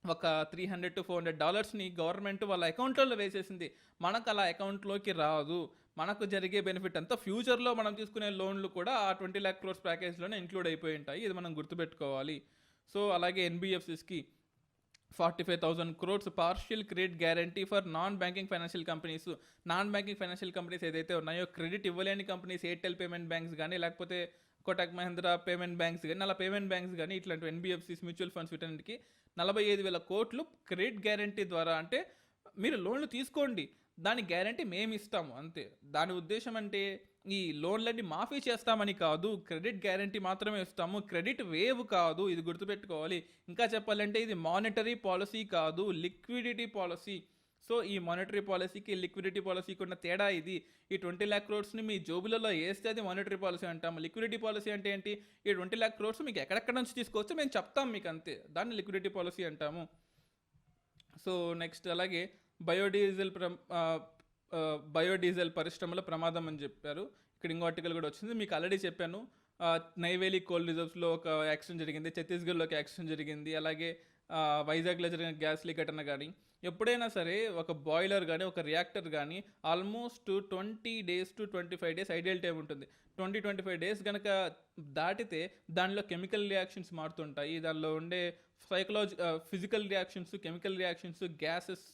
ఒక $300 to $400 గవర్నమెంట్ వాళ్ళ అకౌంట్లలో వేసేసింది. మనకు అలా అకౌంట్లోకి రాదు. మనకు జరిగే బెనిఫిట్ అంతా ఫ్యూచర్లో మనం తీసుకునే లోన్లు కూడా ఆ 20 lakh crores ప్యాకేజ్లోనే ఇంక్లూడ్ అయిపోయి ఉంటాయి. ఇది మనం గుర్తుపెట్టుకోవాలి. సో అలాగే ఎన్బిఎఫ్సిస్కి 45,000 crores partial credit guarantee for non banking financial companies. Non banking financial companies ఏదైతే ఉన్నాయో, క్రెడిట్ ఇవ్వలేని కంపెనీస్, ఎయిర్టెల్ పేమెంట్ బ్యాంక్స్ కానీ లేకపోతే కోటక్ మహీంద్రా పేమెంట్ బ్యాంక్స్ కానీ అలా పేమెంట్ బ్యాంక్స్ కానీ ఇట్లాంటి ఎన్బిఎఫ్సిస్, మ్యూచువల్ ఫండ్స్ వీటన్నిటికి 45,000 కోట్లు క్రెడిట్ గ్యారంటీ ద్వారా అంటే మీరు లోన్లు తీసుకోండి, దాని గ్యారంటీ మేము ఇస్తాము అంతే. దాని ఉద్దేశం అంటే ఈ లోన్లన్నీ మాఫీ చేస్తామని కాదు, క్రెడిట్ గ్యారంటీ మాత్రమే ఇస్తాము, క్రెడిట్ వేవ్ కాదు. ఇది గుర్తుపెట్టుకోవాలి. ఇంకా చెప్పాలంటే ఇది మానిటరీ పాలసీ కాదు, లిక్విడిటీ పాలసీ. సో ఈ మానిటరీ పాలసీకి లిక్విడిటీ పాలసీకి ఉన్న తేడా ఇది. ఈ 20 lakh crores మీ జోబులలో వేస్తే అది మానిటరీ పాలసీ అంటాము. లిక్విడిటీ పాలసీ అంటే ఏంటి? ఈ 20 lakh crores మీకు ఎక్కడెక్కడ నుంచి తీసుకోవచ్చో మేము చెప్తాం మీకు అంతే, దాన్ని లిక్విడిటీ పాలసీ అంటాము. సో నెక్స్ట్ అలాగే బయోడీజిల్ పరిశ్రమల ప్రమాదం అని చెప్పారు. ఇక్కడ ఇంకో ఆర్టికల్ కూడా వచ్చింది, మీకు ఆల్రెడీ చెప్పాను. నైవేలి కోల్ రిజర్వ్స్లో ఒక యాక్సిడెంట్ జరిగింది, ఛత్తీస్గఢ్లో ఒక యాక్సిడెంట్ జరిగింది, అలాగే వైజాగ్లో జరిగిన గ్యాస్ లీక్ ఘటన కానీ ఎప్పుడైనా సరే ఒక బాయిలర్ కానీ ఒక రియాక్టర్ కానీ almost 20 days to 25 days ideal time ఉంటుంది. 20-25 days కనుక దాటితే దానిలో కెమికల్ రియాక్షన్స్ మారుతుంటాయి. దానిలో ఉండే physical reactions, chemical reactions, gases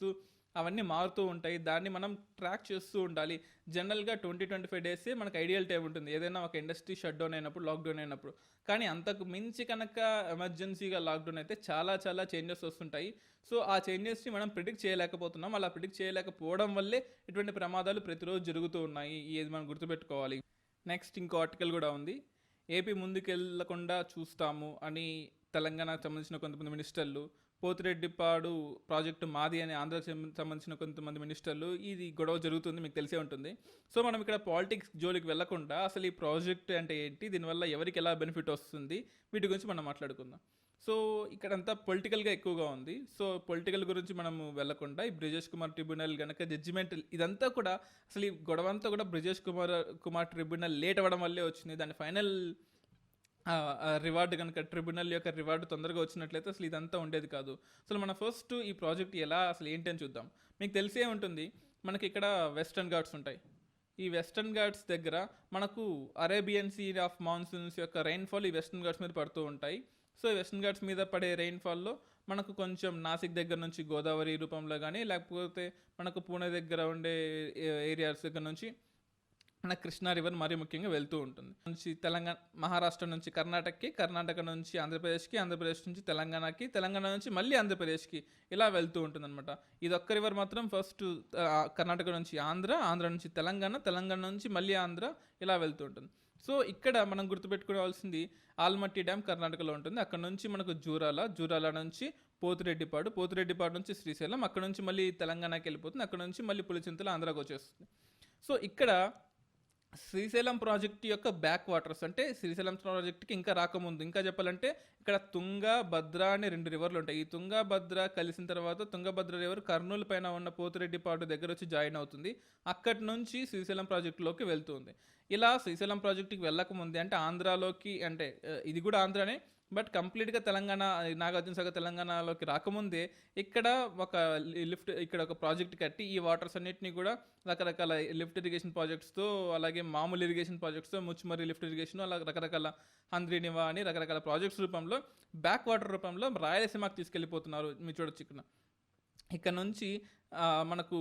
అవన్నీ మారుతూ ఉంటాయి. దాన్ని మనం ట్రాక్ చేస్తూ ఉండాలి. జనరల్గా 20-25 days మనకు ఐడియల్ టైం ఉంటుంది ఏదైనా ఒక ఇండస్ట్రీ షట్ డౌన్ అయినప్పుడు, లాక్డౌన్ అయినప్పుడు. కానీ అంతకు మించి కనుక ఎమర్జెన్సీగా లాక్డౌన్ అయితే చాలా చాలా చేంజెస్ వస్తుంటాయి. సో ఆ చేంజెస్ని మనం ప్రిడిక్ట్ చేయలేకపోతున్నాం. అలా ప్రిడిక్ట్ చేయలేకపోవడం వల్లే ఇటువంటి ప్రమాదాలు ప్రతిరోజు జరుగుతూ ఉన్నాయి. ఇది మనం గుర్తుపెట్టుకోవాలి. నెక్స్ట్ ఇంకో ఆర్టికల్ కూడా ఉంది, ఏపీ ముందుకెళ్లకుండా చూస్తాము అని తెలంగాణకు సంబంధించిన కొంతమంది మినిస్టర్లు, పోతిరెడ్డిపాడు ప్రాజెక్టు మాది అని ఆంధ్రాకి సంబంధించిన కొంతమంది మినిస్టర్లు, ఇది గొడవ జరుగుతుంది, మీకు తెలిసే ఉంటుంది. సో మనం ఇక్కడ పాలిటిక్స్ జోలికి వెళ్లకుండా అసలు ఈ ప్రాజెక్ట్ అంటే ఏంటి, దీనివల్ల ఎవరికి ఎలా బెనిఫిట్ వస్తుంది, వీటి గురించి మనం మాట్లాడుకుందాం. సో ఇక్కడంతా పొలిటికల్గా ఎక్కువగా ఉంది. సో పొలిటికల్ గురించి మనము వెళ్లకుండా ఈ బ్రిజేష్ కుమార్ ట్రిబ్యునల్ కనుక జడ్జిమెంట్ ఇదంతా కూడా అసలు ఈ గొడవ అంతా కూడా బ్రిజేష్ కుమార్ ట్రిబ్యునల్ లేట్ అవ్వడం వల్లే వచ్చింది. దాని ఫైనల్ రివార్డు కనుక ట్రిబ్యునల్ యొక్క రివార్డు తొందరగా వచ్చినట్లయితే అసలు ఇదంతా ఉండేది కాదు. అసలు మన ఫస్ట్ ఈ ప్రాజెక్ట్ ఎలా అసలు ఏంటి అని చూద్దాం. మీకు తెలిసే ఉంటుంది, మనకి ఇక్కడ వెస్టర్న్ ఘాట్స్ ఉంటాయి. ఈ వెస్టర్న్ ఘాట్స్ దగ్గర మనకు అరేబియన్ సీ ఆఫ్ మాన్సూన్స్ యొక్క రెయిన్ఫాల్ ఈ వెస్టర్న్ ఘాట్స్ మీద పడుతూ ఉంటాయి. సో ఈ వెస్టర్న్ ఘాట్స్ మీద పడే రెయిన్ఫాల్లో మనకు కొంచెం నాసిక్ దగ్గర నుంచి గోదావరి రూపంలో కానీ, లేకపోతే మనకు పూణే దగ్గర ఉండే ఏరియాస్ దగ్గర నుంచి మన కృష్ణా రివర్ మరీ ముఖ్యంగా వెళ్తూ ఉంటుంది. నుంచి తెలంగాణ, మహారాష్ట్ర నుంచి కర్ణాటకకి, కర్ణాటక నుంచి ఆంధ్రప్రదేశ్కి, ఆంధ్రప్రదేశ్ నుంచి తెలంగాణకి, తెలంగాణ నుంచి మళ్ళీ ఆంధ్రప్రదేశ్కి ఇలా వెళ్తూ ఉంటుంది అనమాట. ఇది ఒక్క రివర్ మాత్రం ఫస్ట్ కర్ణాటక నుంచి ఆంధ్ర, ఆంధ్ర నుంచి తెలంగాణ, తెలంగాణ నుంచి మళ్ళీ ఆంధ్ర ఇలా వెళ్తూ ఉంటుంది. సో ఇక్కడ మనం గుర్తుపెట్టుకోవాల్సింది ఆల్మట్టి డ్యామ్ కర్ణాటకలో ఉంటుంది. అక్కడ నుంచి మనకు జూరాల నుంచి పోతిరెడ్డిపాడు నుంచి శ్రీశైలం, అక్కడ నుంచి మళ్ళీ తెలంగాణకి వెళ్ళిపోతుంది, అక్కడ నుంచి మళ్ళీ పులిచింతలు ఆంధ్రాకి వచ్చేస్తుంది. సో ఇక్కడ శ్రీశైలం ప్రాజెక్ట్ యొక్క బ్యాక్ వాటర్స్, అంటే శ్రీశైలం ప్రాజెక్ట్కి ఇంకా రాకముందు, ఇంకా చెప్పాలంటే ఇక్కడ తుంగా, భద్ర అనే 2 రివర్లు ఉంటాయి. ఈ తుంగా, భద్ర కలిసిన తర్వాత తుంగభద్ర రివర్ కర్నూలు పైన ఉన్న పోతిరెడ్డిపాడు దగ్గర వచ్చి జాయిన్ అవుతుంది. అక్కడి నుంచి శ్రీశైలం ప్రాజెక్టులోకి వెళ్తుంది. ఇలా శ్రీశైలం ప్రాజెక్టుకి వెళ్ళకముందే, అంటే ఆంధ్రాలోకి, అంటే ఇది కూడా ఆంధ్రానే, బట్ కంప్లీట్గా తెలంగాణ, నాగార్జున సాగర్ తెలంగాణలోకి రాకముందే ఇక్కడ ఒక ప్రాజెక్ట్ కట్టి ఈ వాటర్స్ అన్నిటిని కూడా రకరకాల లిఫ్ట్ ఇరిగేషన్ ప్రాజెక్ట్స్తో, అలాగే మామూలు ఇరిగేషన్ ప్రాజెక్ట్స్తో, ముచ్చుమర్రి లిఫ్ట్ ఇరిగేషన్, అలా రకరకాల హంద్రీనివా అని రకరకాల ప్రాజెక్ట్స్ రూపంలో, బ్యాక్ వాటర్ రూపంలో రాయలసీమకి తీసుకెళ్ళిపోతున్నారు. మీరు చూడొచ్చు ఇక్కడ నుంచి మనకు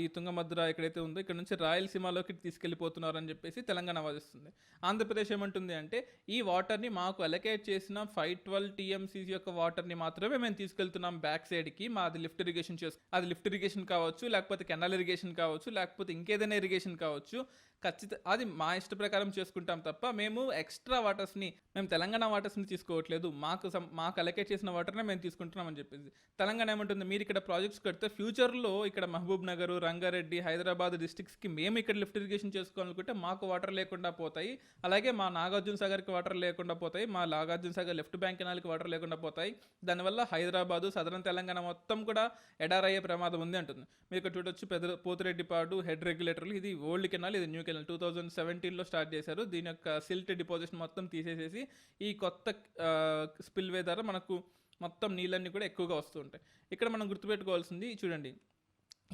ఈ తుంగభద్ర ఎక్కడైతే ఉందో ఇక్కడ నుంచి రాయలసీమలోకి తీసుకెళ్ళిపోతున్నారు అని చెప్పేసి తెలంగాణ వాదిస్తుంది. ఆంధ్రప్రదేశ్ ఏమంటుంది అంటే ఈ వాటర్ని మాకు అలొకేట్ చేసిన 512 TMCs యొక్క వాటర్ని మాత్రమే మేము తీసుకెళ్తున్నాం బ్యాక్ సైడ్కి, అది లిఫ్ట్ ఇరిగేషన్ కావచ్చు, లేకపోతే కెనాల్ ఇరిగేషన్ కావచ్చు, లేకపోతే ఇంకేదైనా ఇరిగేషన్ కావచ్చు, అది మా ఇష్ట ప్రకారం చేసుకుంటాం తప్ప మేము ఎక్స్ట్రా వాటర్స్ని, మేము తెలంగాణ వాటర్స్ని తీసుకోవట్లేదు, మాకు అలొకేట్ చేసిన వాటర్నే మేము తీసుకుంటున్నాం అని చెప్పేసి. తెలంగాణ ఏమంటుంది, మీరు ఇక్కడ ప్రాజెక్ట్స్ కడితే ఫ్యూచర్లో ఇక్కడ మహబూబ్ నగర్, రంగారెడ్డి, హైదరాబాద్ డిస్ట్రిక్ట్స్కి మేము ఇక్కడ లిఫ్ట్ ఇరిగేషన్ చేసుకోవాలనుకుంటే మాకు వాటర్ లేకుండా పోతాయి, అలాగే మా నాగార్జున సాగర్కి వాటర్ లేకుండా పోతాయి, మా నాగార్జున సాగర్ లెఫ్ట్ బ్యాంక్ కెనాల్కి వాటర్ లేకుండా పోతాయి, దానివల్ల హైదరాబాదు, సదరన్ తెలంగాణ మొత్తం కూడా ఎడారయ్యే ప్రమాదం ఉంది అంటుంది. మీరు ఇక్కడ చూడొచ్చు పోతిరెడ్డిపాడు హెడ్ రెగ్యులేటర్లు, ఇది ఓల్డ్ కెనాల్, ఇది న్యూ కెనాల్ 2017లో స్టార్ట్ చేశారు. దీని యొక్క సిల్ట్ డిపాజిషన్ మొత్తం తీసేసేసి ఈ కొత్త స్పిల్వే ద్వారా మనకు మొత్తం నీళ్ళన్నీ కూడా ఎక్కువగా వస్తూ ఉంటాయి. ఇక్కడ మనం గుర్తుపెట్టుకోవాల్సింది చూడండి,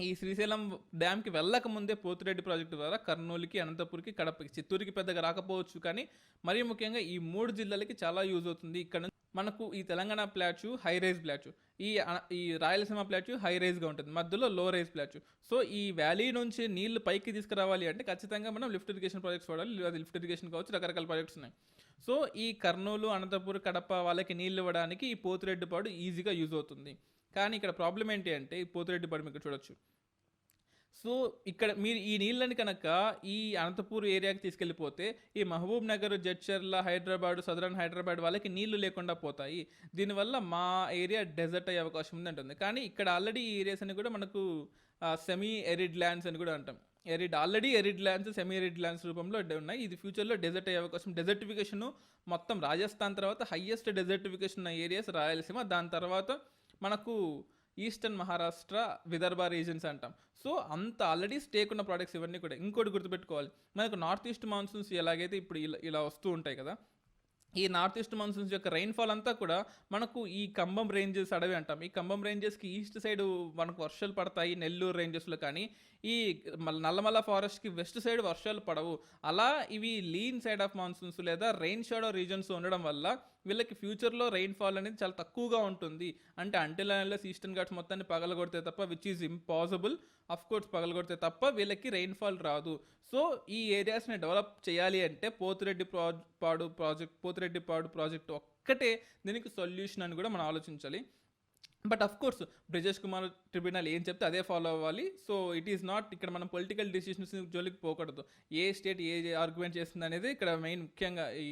ఈ శ్రీశైలం డ్యామ్కి వెళ్ళక ముందే పోతిరెడ్డి ప్రాజెక్టు ద్వారా కర్నూలుకి, అనంతపూర్కి, కడపకి, చిత్తూరుకి పెద్దగా రాకపోవచ్చు, కానీ మరీ ముఖ్యంగా ఈ 3 జిల్లాలకి చాలా యూజ్ అవుతుంది. ఇక్కడ మనకు ఈ Telangana plateau high rise plateau, ఈ రాయలసీమ ప్లాట్యూ హై రైజ్గా ఉంటుంది, మధ్యలో లో రైజ్ ప్లాట్యూ. సో ఈ వ్యాలీ నుంచి నీళ్లు పైకి తీసుకురావాలి అంటే ఖచ్చితంగా మనం లిఫ్ట్ ఇరిగేషన్ ప్రాజెక్ట్స్ వాడాలి. అది లిఫ్ట్ ఇరిగేషన్ కావచ్చు, రకరకాల ప్రాజెక్ట్స్ ఉన్నాయి. సో ఈ కర్నూలు, అనంతపూర్, కడప వాళ్ళకి నీళ్ళు ఇవ్వడానికి ఈ పోతిరెడ్డిపాడు ఈజీగా యూజ్ అవుతుంది. కానీ ఇక్కడ ప్రాబ్లం ఏంటి అంటే ఈ పోతిరెడ్డిపాడు మీకు చూడొచ్చు. సో ఇక్కడ మీరు ఈ నీళ్ళని కనుక ఈ అనంతపూర్ ఏరియాకి తీసుకెళ్ళిపోతే ఈ మహబూబ్ నగర్, జడ్చర్ల, హైదరాబాద్, సదరన్ హైదరాబాద్ వాళ్ళకి నీళ్లు లేకుండా పోతాయి. దీనివల్ల మా ఏరియా డెజర్ట్ అయ్యే అవకాశం ఉంది అంటుంది. కానీ ఇక్కడ ఆల్రెడీ ఈ ఏరియాస్ అని కూడా మనకు సెమీ ఎరిడ్ ల్యాండ్స్ అని కూడా అంటాం. Already arid lands, semi arid lands రూపంలో ఉన్నాయి. ఇది ఫ్యూచర్లో డెజర్ట్ అయ్యే అవకాశం. డెజర్టిఫికేషన్ మొత్తం రాజస్థాన్ తర్వాత హయ్యెస్ట్ డెజర్టిఫికేషన్ ఉన్న ఏరియాస్ రాయలసీమ, దాని తర్వాత మనకు ఈస్టర్న్ మహారాష్ట్ర, విదర్భ రీజన్స్ అంటాం. సో అంత ఆల్రెడీ స్టేక్ ఉన్న ప్రోడక్ట్స్ ఇవన్నీ కూడా. ఇంకోటి గుర్తుపెట్టుకోవాలి, మనకు నార్త్ ఈస్ట్ మాన్సూన్స్ ఎలాగైతే ఇప్పుడు ఇలా వస్తూ ఉంటాయి కదా, ఈ నార్త్ ఈస్ట్ మాన్సూన్స్ యొక్క రైన్ఫాల్ అంతా కూడా మనకు ఈ కంబం రేంజెస్ అడవి అంటాం. ఈ కంబం రేంజెస్కి ఈస్ట్ సైడ్ మనకు వర్షాలు పడతాయి నెల్లూరు రేంజెస్లో, కానీ ఈ నల్లమల్ల ఫారెస్ట్కి వెస్ట్ సైడ్ వర్షాలు పడవు. అలా ఇవి లీన్ సైడ్ ఆఫ్ మాన్సూన్స్ లేదా రెయిన్ షాడో రీజన్స్ ఉండడం వల్ల వీళ్ళకి ఫ్యూచర్లో రెయిన్ఫాల్ అనేది చాలా తక్కువగా ఉంటుంది. అంటే అంటిల్ అన్లెస్ ఈస్టర్న్ ఘాట్స్ మొత్తాన్ని పగలగొడితే తప్ప, which is impossible, of course పగలగొడితే తప్ప వీళ్ళకి రెయిన్ఫాల్ రాదు. సో ఈ ఏరియాస్ని డెవలప్ చేయాలి అంటే పోతిరెడ్డిపాడు ప్రాజెక్ట్ ఒక్కటే దీనికి సొల్యూషన్ అని కూడా మనం ఆలోచించాలి. But of course Brijesh Kumar tribunal ఏం చెప్తే అదే ఫాలో అవ్వాలి. సో ఇట్ ఈస్ నాట్, ఇక్కడ మనం పొలిటికల్ డిసిషన్స్ జోలికి పోకూడదు. ఏ స్టేట్ ఏ ఆర్గ్యుమెంట్ చేస్తుంది అనేది ఇక్కడ మెయిన్ ముఖ్యంగా ఈ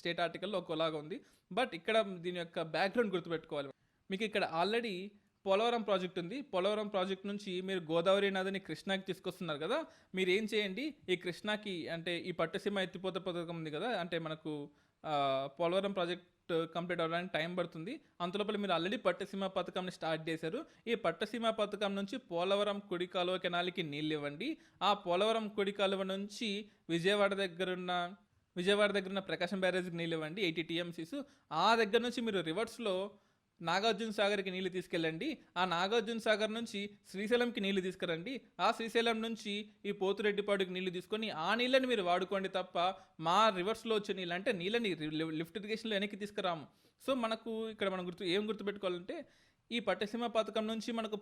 స్టేట్ ఆర్టికల్లో ఒకలాగా ఉంది. బట్ ఇక్కడ దీని యొక్క బ్యాక్గ్రౌండ్ గుర్తుపెట్టుకోవాలి. మీకు ఇక్కడ ఆల్రెడీ పోలవరం ప్రాజెక్ట్ ఉంది. పోలవరం ప్రాజెక్ట్ నుంచి మీరు గోదావరి నదిని కృష్ణాకి తీసుకొస్తున్నారు కదా, మీరు ఏం చేయండి, ఈ కృష్ణాకి అంటే ఈ పట్టసీమ ఎత్తిపోత పథకం ఉంది కదా, అంటే మనకు పోలవరం ప్రాజెక్ట్ కంప్లీట్ అవ్వడానికి టైం పడుతుంది. అంతలోపల మీరు ఆల్రెడీ పట్టసీమ పథకంని స్టార్ట్ చేశారు. ఈ పట్టసీమ పథకం నుంచి పోలవరం కుడి కాలువ కెనాల్కి నీళ్ళు ఇవ్వండి. ఆ పోలవరం కుడి కాలువ నుంచి విజయవాడ దగ్గర ఉన్న ప్రకాశం బ్యారేజ్కి నీళ్ళు ఇవ్వండి 80 TMCs. ఆ దగ్గర నుంచి మీరు రివర్స్లో నాగార్జున సాగర్కి నీళ్లు తీసుకెళ్ళండి, ఆ నాగార్జున సాగర్ నుంచి శ్రీశైలంకి నీళ్లు తీసుకురండి, ఆ శ్రీశైలం నుంచి ఈ పోతురెడ్డిపాడుకి నీళ్లు తీసుకొని ఆ నీళ్ళని మీరు వాడుకోండి తప్ప మా రివర్స్లో వచ్చే నీళ్ళు అంటే నీళ్ళని లిఫ్ట్ ఇరిగేషన్లో వెనక్కి తీసుకురాము. సో మనకు ఇక్కడ మనం ఏం గుర్తుపెట్టుకోవాలంటే, ఈ పట్టసీమ పథకం నుంచి మనకు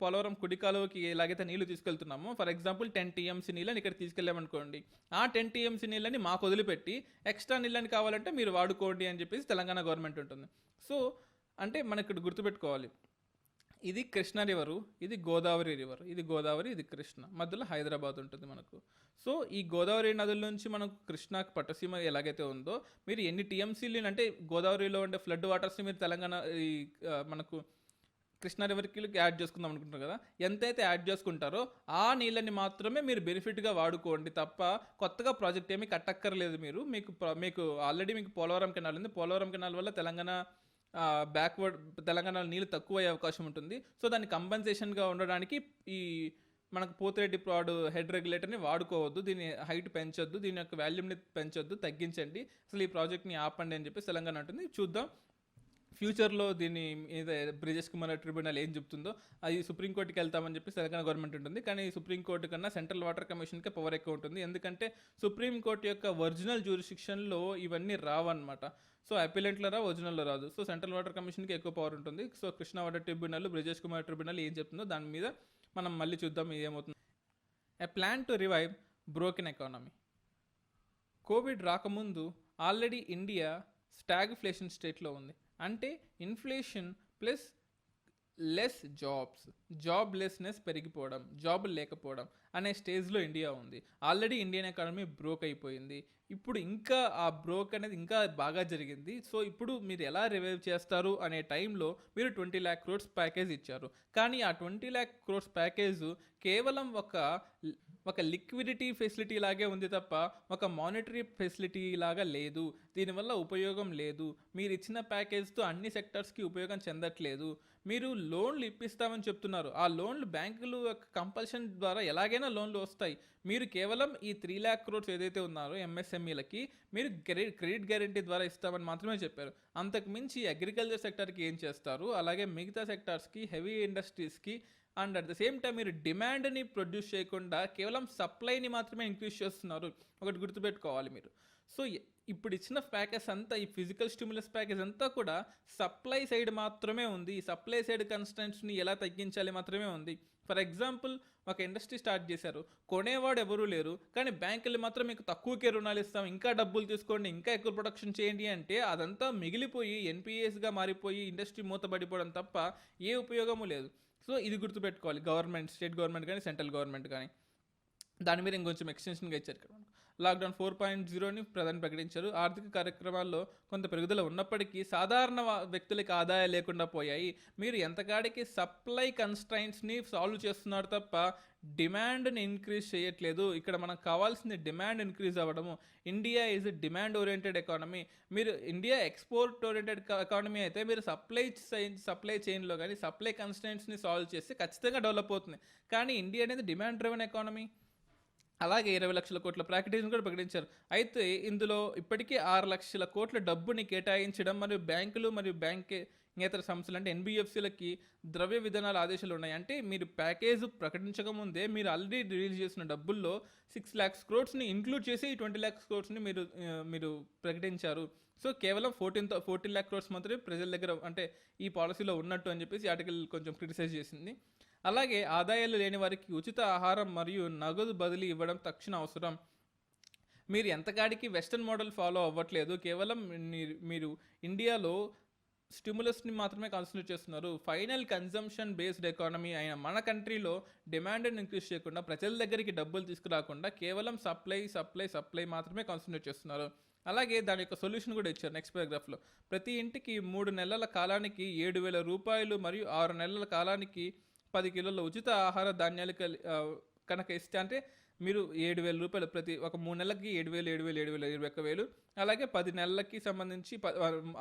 పోలవరం కుడి కాలువకి ఎలాగైతే నీళ్లు తీసుకెళ్తున్నామో, ఫర్ ఎగ్జాంపుల్ 10 టీఎంసీ నీళ్ళని ఇక్కడ తీసుకెళ్ళామనుకోండి, ఆ 10 టీఎంసీ నీళ్ళని మాకు వదిలిపెట్టి ఎక్స్ట్రా నీళ్ళని కావాలంటే మీరు వాడుకోండి అని చెప్పేసి తెలంగాణ గవర్నమెంట్ ఉంటుంది. సో అంటే మనం ఇక్కడ గుర్తుపెట్టుకోవాలి, ఇది కృష్ణా రివరు, ఇది గోదావరి రివర్, ఇది గోదావరి, ఇది కృష్ణ, మధ్యలో హైదరాబాద్ ఉంటుంది మనకు. సో ఈ గోదావరి నదుల నుంచి మనకు కృష్ణాకి పట్టసీమ ఎలాగైతే ఉందో, మీరు ఎన్ని టీఎంసీలు అంటే గోదావరిలో ఉండే ఫ్లడ్ వాటర్స్ని మీరు తెలంగాణ ఈ మనకు కృష్ణా రివర్కి యాడ్ చేసుకుందాం అనుకుంటారు కదా, ఎంతైతే యాడ్ చేసుకుంటారో ఆ నీళ్ళని మాత్రమే మీరు బెనిఫిట్గా వాడుకోండి తప్ప కొత్తగా ప్రాజెక్ట్ ఏమీ కట్టక్కర్లేదు. మీకు ఆల్రెడీ మీకు పోలవరం కెనాల్ ఉంది, పోలవరం కెనాల్ వల్ల బ్యాక్వర్డ్ తెలంగాణలో నీళ్ళు తక్కువ అయ్యే అవకాశం ఉంటుంది. సో దాన్ని కంపెన్సేషన్గా ఉండడానికి ఈ మనకు పోతిరెడ్డిపాడు హెడ్ రెగ్యులేటర్ని వాడుకోవద్దు, దీని హైట్ పెంచొద్దు, దీని యొక్క వాల్యూమ్ని పెంచొద్దు, తగ్గించండి, అసలు ఈ ప్రాజెక్ట్ని ఆపండి అని చెప్పి తెలంగాణ అంటుంది. చూద్దాం ఫ్యూచర్లో దీన్ని మీద బ్రిజేష్ కుమార్ ట్రిబ్యునల్ ఏం చెప్తుందో. అది సుప్రీంకోర్టుకి వెళ్తామని చెప్పి తెలంగాణ గవర్నమెంట్ ఉంటుంది, కానీ సుప్రీంకోర్టు కన్నా సెంట్రల్ వాటర్ కమిషన్కే పవర్ ఎక్కువ ఉంటుంది. ఎందుకంటే సుప్రీంకోర్టు యొక్క ఒరిజినల్ జ్యూరిస్డిక్షన్లో ఇవన్నీ రావన్నమాట. సో అపిలెంట్లో ఒరిజినల్లో రాదు. సో సెంట్రల్ వాటర్ కమిషన్కి ఎక్కువ పవర్ ఉంటుంది. So Krishna water tribunal, Brijesh Kumar tribunal ఏం చెప్తుందో దాని మీద మనం మళ్ళీ చూద్దాం ఏమవుతుంది. ఎ plan to revive broken economy. Covid రాకముందు ఆల్రెడీ ఇండియా స్టాగ్ఫ్లేషన్ స్టేట్లో ఉంది. అంటే ఇన్ఫ్లేషన్ ప్లస్ లెస్ జాబ్లెస్నెస్ పెరిగిపోవడం, జాబ్ లేకపోవడం అనే స్టేజ్లో ఇండియా ఉంది. ఆల్రెడీ ఇండియన్ ఎకానమీ బ్రోక్ అయిపోయింది. ఇప్పుడు ఇంకా ఆ బ్రోక్ అనేది ఇంకా బాగా జరిగింది. సో ఇప్పుడు మీరు ఎలా రివైవ్ చేస్తారు అనే టైంలో మీరు 20 lakh crores ప్యాకేజ్ ఇచ్చారు. కానీ ఆ 20 lakh crores ప్యాకేజ్ కేవలం ఒక లిక్విడిటీ ఫెసిలిటీ లాగే ఉంది తప్ప ఒక మానిటరీ ఫెసిలిటీ లాగా లేదు. దీనివల్ల ఉపయోగం లేదు. మీరు ఇచ్చిన ప్యాకేజ్తో అన్ని సెక్టర్స్కి ఉపయోగం చెందట్లేదు. మీరు లోన్లు ఇప్పిస్తామని చెప్తున్నారు, ఆ లోన్లు బ్యాంకులు యొక్క కంపల్షన్ ద్వారా ఎలాగైనా లోన్లు వస్తాయి. మీరు కేవలం ఈ 3 lakh crores ఏదైతే ఉన్నారో ఎంఎస్ఎంఈలకి మీరు క్రెడిట్ గ్యారంటీ ద్వారా ఇస్తామని మాత్రమే చెప్పారు. అంతకు మించి అగ్రికల్చర్ సెక్టర్కి ఏం చేస్తారు, అలాగే మిగతా సెక్టార్స్కి, హెవీ ఇండస్ట్రీస్కి and at the same time మీరు డిమాండ్ని ప్రొడ్యూస్ చేయకుండా కేవలం సప్లైని మాత్రమే ఇంక్రీజ్ చేస్తున్నారు. ఒకటి గుర్తుపెట్టుకోవాలి మీరు. సో ఇప్పుడు ఇచ్చిన ప్యాకేజ్ అంతా, ఈ ఫిజికల్ స్టిమ్యులస్ ప్యాకేజ్ అంతా కూడా సప్లై సైడ్ మాత్రమే ఉంది. ఈ సప్లై సైడ్ కన్స్టెంట్స్ని ఎలా తగ్గించాలి మాత్రమే ఉంది. ఫర్ ఎగ్జాంపుల్ ఒక ఇండస్ట్రీ స్టార్ట్ చేశారు, కొనేవాడు ఎవరూ లేరు, కానీ బ్యాంకులు మాత్రం మీకు తక్కువకే రుణాలు ఇస్తాం, ఇంకా డబ్బులు తీసుకోండి, ఇంకా ఎక్కువ ప్రొడక్షన్ చేయండి అంటే అదంతా మిగిలిపోయి ఎన్పిఎస్గా మారిపోయి ఇండస్ట్రీ మూతబడిపోవడం తప్ప ఏ ఉపయోగము లేదు. సో ఇది గుర్తుపెట్టుకోవాలి గవర్నమెంట్, స్టేట్ గవర్నమెంట్ కానీ సెంట్రల్ గవర్నమెంట్ కానీ. దాని మీద ఇంకొంచెం ఎక్స్టెన్షన్గా ఇచ్చారు ఇక్కడ. లాక్డౌన్ 4.0ని ప్రకటించారు. ఆర్థిక కార్యక్రమాల్లో కొంత పెరుగుదల ఉన్నప్పటికీ సాధారణ వ్యక్తులకి ఆదాయాలు లేకుండా పోయాయి. మీరు ఎంతకాడికి సప్లై కన్స్ట్రైంట్స్ని సాల్వ్ చేస్తున్నారు తప్ప డిమాండ్ని ఇంక్రీజ్ చేయట్లేదు. ఇక్కడ మనకు కావాల్సింది డిమాండ్ ఇంక్రీజ్ అవ్వడము. India is demand oriented economy. మీరు ఇండియా ఎక్స్పోర్ట్ ఓరియంటెడ్ ఎకానమీ అయితే మీరు సప్లై చైన్లో కానీ సప్లై కన్స్ట్రైంట్స్ని సాల్వ్ చేస్తే ఖచ్చితంగా డెవలప్ అవుతుంది. కానీ ఇండియా అనేది డిమాండ్ డ్రివెన్ ఎకానమీ. అలాగే 20 లక్షల కోట్ల ప్యాకేజీని కూడా ప్రకటించారు. అయితే ఇందులో ఇప్పటికీ 6 లక్షల కోట్ల డబ్బుని కేటాయించడం మరియు బ్యాంకులు మరియు బ్యాంకేతర సంస్థలు అంటే ఎన్బిఎఫ్సిలకి ద్రవ్య విధానాల ఆదేశాలు ఉన్నాయి. అంటే మీరు ప్యాకేజ్ ప్రకటించకముందే మీరు ఆల్రెడీ రిలీజ్ చేసిన డబ్బుల్లో 6 lakhs crores ఇంక్లూడ్ చేసి ఈ 20 lakhs crores మీరు ప్రకటించారు. సో కేవలం 14 lakh crores మాత్రమే ప్రజల దగ్గర అంటే ఈ పాలసీలో ఉన్నట్టు అని చెప్పేసి ఆర్టికల్ కొంచెం క్రిటిసైజ్ చేసింది. అలాగే ఆదాయాలు లేని వారికి ఉచిత ఆహారం మరియు నగదు బదిలీ ఇవ్వడం తక్షణ అవసరం. మీరు ఎంతకాడికి వెస్టర్న్ మోడల్ ఫాలో అవ్వట్లేదు, కేవలం మీరు ఇండియాలో స్టిమ్యులస్ని మాత్రమే కాన్సన్ట్రేట్ చేస్తున్నారు. ఫైనల్ కన్జంప్షన్ బేస్డ్ ఎకానమీ అయిన మన కంట్రీలో డిమాండ్ని ఇంక్రీజ్ చేయకుండా ప్రజల దగ్గరికి డబ్బులు తీసుకురాకుండా కేవలం సప్లై మాత్రమే కాన్సన్ట్రేట్ చేస్తున్నారు. అలాగే దాని యొక్క సొల్యూషన్ కూడా ఇచ్చారు నెక్స్ట్ పారాగ్రాఫ్లో. ప్రతి ఇంటికి 3 నెలల కాలానికి 7,000 రూపాయలు మరియు 6 నెలల కాలానికి 10 కిలోల ఉచిత ఆహార ధాన్యాలు కనుక ఇస్తే, అంటే మీరు 7,000 రూపాయలు ప్రతి ఒక 3 నెలలకి 7,000 21,000, అలాగే 10 నెలలకి సంబంధించి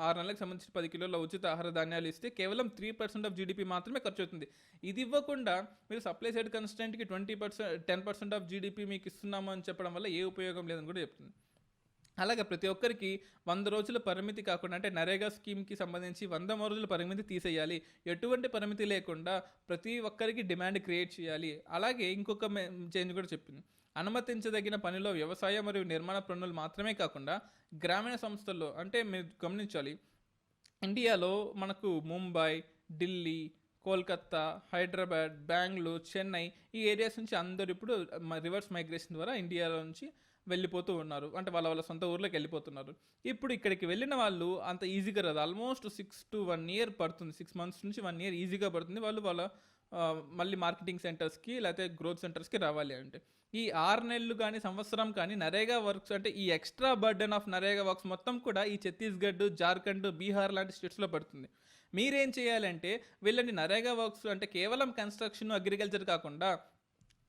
6 నెలలకు సంబంధించి 10 కిలోల ఉచిత ఆహార ధాన్యాలు ఇస్తే కేవలం 3% ఆఫ్ జీడిపి మాత్రమే ఖర్చు అవుతుంది. ఇది ఇవ్వకుండా మీరు సప్లై సైడ్ కన్స్టెంట్కి 10% ఆఫ్ జీడిపి మీకు ఇస్తున్నాము అని చెప్పడం వల్ల ఏ ఉపయోగం లేదని కూడా చెప్తుంది. అలాగే ప్రతి ఒక్కరికి 100 రోజుల పరిమితి కాకుండా అంటే నరేగా స్కీమ్కి సంబంధించి 100 రోజుల పరిమితి తీసేయాలి. ఎటువంటి పరిమితి లేకుండా ప్రతి ఒక్కరికి డిమాండ్ క్రియేట్ చేయాలి. అలాగే ఇంకొక చేంజ్ కూడా చెప్పింది. అనుమతించదగిన పనిలో వ్యవసాయ మరియు నిర్మాణ పనులు మాత్రమే కాకుండా గ్రామీణ సంస్థల్లో అంటే మీరు గమనించాలి, ఇండియాలో మనకు ముంబై, ఢిల్లీ, కోల్కత్తా, హైదరాబాద్, బెంగళూరు, చెన్నై ఈ ఏరియాస్ నుంచి అందరూ ఇప్పుడు రివర్స్ మైగ్రేషన్ ద్వారా ఇండియాలో నుంచి వెళ్ళిపోతూ ఉన్నారు. అంటే వాళ్ళ వాళ్ళ సొంత ఊర్లోకి వెళ్ళిపోతున్నారు. ఇప్పుడు ఇక్కడికి వెళ్ళిన వాళ్ళు అంత ఈజీగా రాదు. ఆల్మోస్ట్ 6 to 1 year పడుతుంది. 6 months నుంచి 1 year ఈజీగా పడుతుంది. వాళ్ళు వాళ్ళ మళ్ళీ మార్కెటింగ్ సెంటర్స్కి లేకపోతే గ్రోత్ సెంటర్స్కి రావాలి అంటే. ఈ 6 నెలలు కానీ సంవత్సరం కానీ నరేగా వర్క్స్ అంటే ఈ extra burden of NREGA works మొత్తం కూడా ఈ ఛత్తీస్గఢ్, జార్ఖండ్, బీహార్ లాంటి స్టేట్స్లో పడుతుంది. మీరేం చేయాలంటే వీళ్ళని నరేగా వర్క్స్ అంటే కేవలం కన్స్ట్రక్షన్, అగ్రికల్చర్ కాకుండా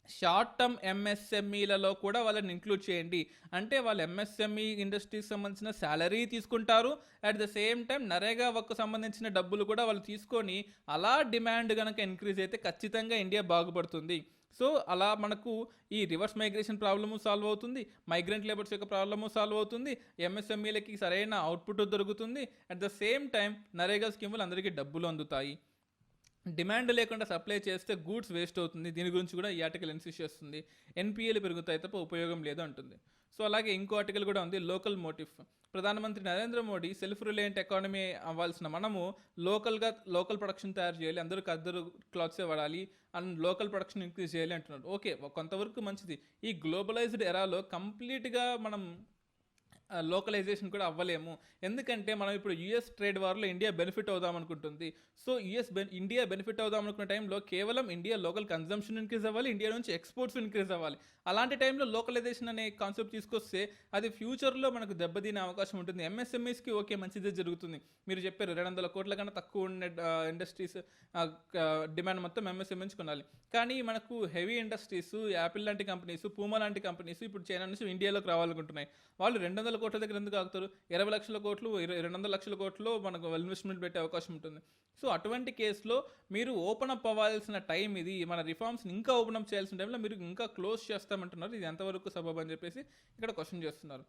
షార్ట్ టర్మ్ ఎంఎస్ఎంఈలలో కూడా వాళ్ళని ఇంక్లూడ్ చేయండి. అంటే వాళ్ళు ఎంఎస్ఎంఈ ఇండస్ట్రీకి సంబంధించిన శాలరీ తీసుకుంటారు. At the same time NREGA work సంబంధించిన డబ్బులు కూడా వాళ్ళు తీసుకొని అలా డిమాండ్ కనుక ఇంక్రీజ్ అయితే ఖచ్చితంగా ఇండియా బాగుపడుతుంది. సో అలా మనకు ఈ రివర్స్ మైగ్రేషన్ ప్రాబ్లము సాల్వ్ అవుతుంది, మైగ్రెంట్ లేబర్స్ యొక్క ప్రాబ్లము సాల్వ్ అవుతుంది, ఎంఎస్ఎంఈలకి సరైన అవుట్పుట్ దొరుకుతుంది. At the same time NREGA స్కీములు అందరికీ డబ్బులు అందుతాయి. డిమాండ్ లేకుండా సప్లై చేస్తే గూడ్స్ వేస్ట్ అవుతుంది. దీని గురించి కూడా ఈ ఆర్టికల్ ఇన్సిస్ట్ చేస్తుంది. ఎన్పిఏలు పెరుగుతాయి తప్ప ఉపయోగం లేదు అంటుంది. సో అలాగే ఇంకో ఆర్టికల్ కూడా ఉంది, లోకల్ మోటివ్. ప్రధానమంత్రి Narendra Modi self reliant economy అవ్వాల్సిన మనము లోకల్ ప్రొడక్షన్ తయారు చేయాలి, అందరికి అద్దరు క్లాత్సే వాడాలి అండ్ లోకల్ ప్రొడక్షన్ ఇంక్రీజ్ చేయాలి అంటున్నారు. ఓకే, కొంతవరకు మంచిది. ఈ గ్లోబలైజ్డ్ ఎరాలో కంప్లీట్గా మనం లోకలైజేషన్ కూడా అవ్వలేము. ఎందుకంటే మనం ఇప్పుడు యూఎస్ ట్రేడ్ వార్లో ఇండియా బెనిఫిట్ అవుదాం అనుకుంటుంది. సో ఇండియా బెనిఫిట్ అవుదాం అనుకున్న టైంలో కేవలం ఇండియా లోకల్ కన్జంప్షన్ ఇంక్రీజ్ అవ్వాలి, ఇండియా నుంచి ఎక్స్పోర్ట్స్ ఇంక్రీజ్ అవ్వాలి. అలాంటి టైంలో లోకలైజేషన్ అనే కాన్సెప్ట్ తీసుకొస్తే అది ఫ్యూచర్లో మనకు దెబ్బతినే అవకాశం ఉంటుంది. ఎంఎస్ఎంఈస్కి ఓకే మంచిదే జరుగుతుంది. మీరు చెప్పారు 200 కోట్ల కన్నా తక్కువ ఉండే ఇండస్ట్రీస్ డిమాండ్ మొత్తం ఎంఎస్ఎంఈస్ కొనాలి. కానీ మనకు హెవీ ఇండస్ట్రీస్, యాపిల్ లాంటి కంపెనీస్, పూమా లాంటి కంపెనీస్ ఇప్పుడు చైనా నుంచి ఇండియాలోకి రావాలనుకుంటున్నాయి. వాళ్ళు 200 కోట్ల దగ్గర ఎందుకు ఆగుతారు? 20 లక్షల కోట్లు, 200 లక్షల కోట్లు మనకు ఇన్వెస్ట్మెంట్ పెట్టే అవకాశం ఉంటుంది. సో అటువంటి కేసులో మీరు ఓపెన్ అప్ అవ్వాల్సిన టైం ఇది. మన రిఫార్మ్స్ని ఇంకా ఓపెన్ అప్ చేయాల్సిన టైంలో మీరు ఇంకా క్లోజ్ చేస్తామంటున్నారు. ఇది ఎంతవరకు సబబ్ అని చెప్పేసి ఇక్కడ క్వశ్చన్ చేస్తున్నారు.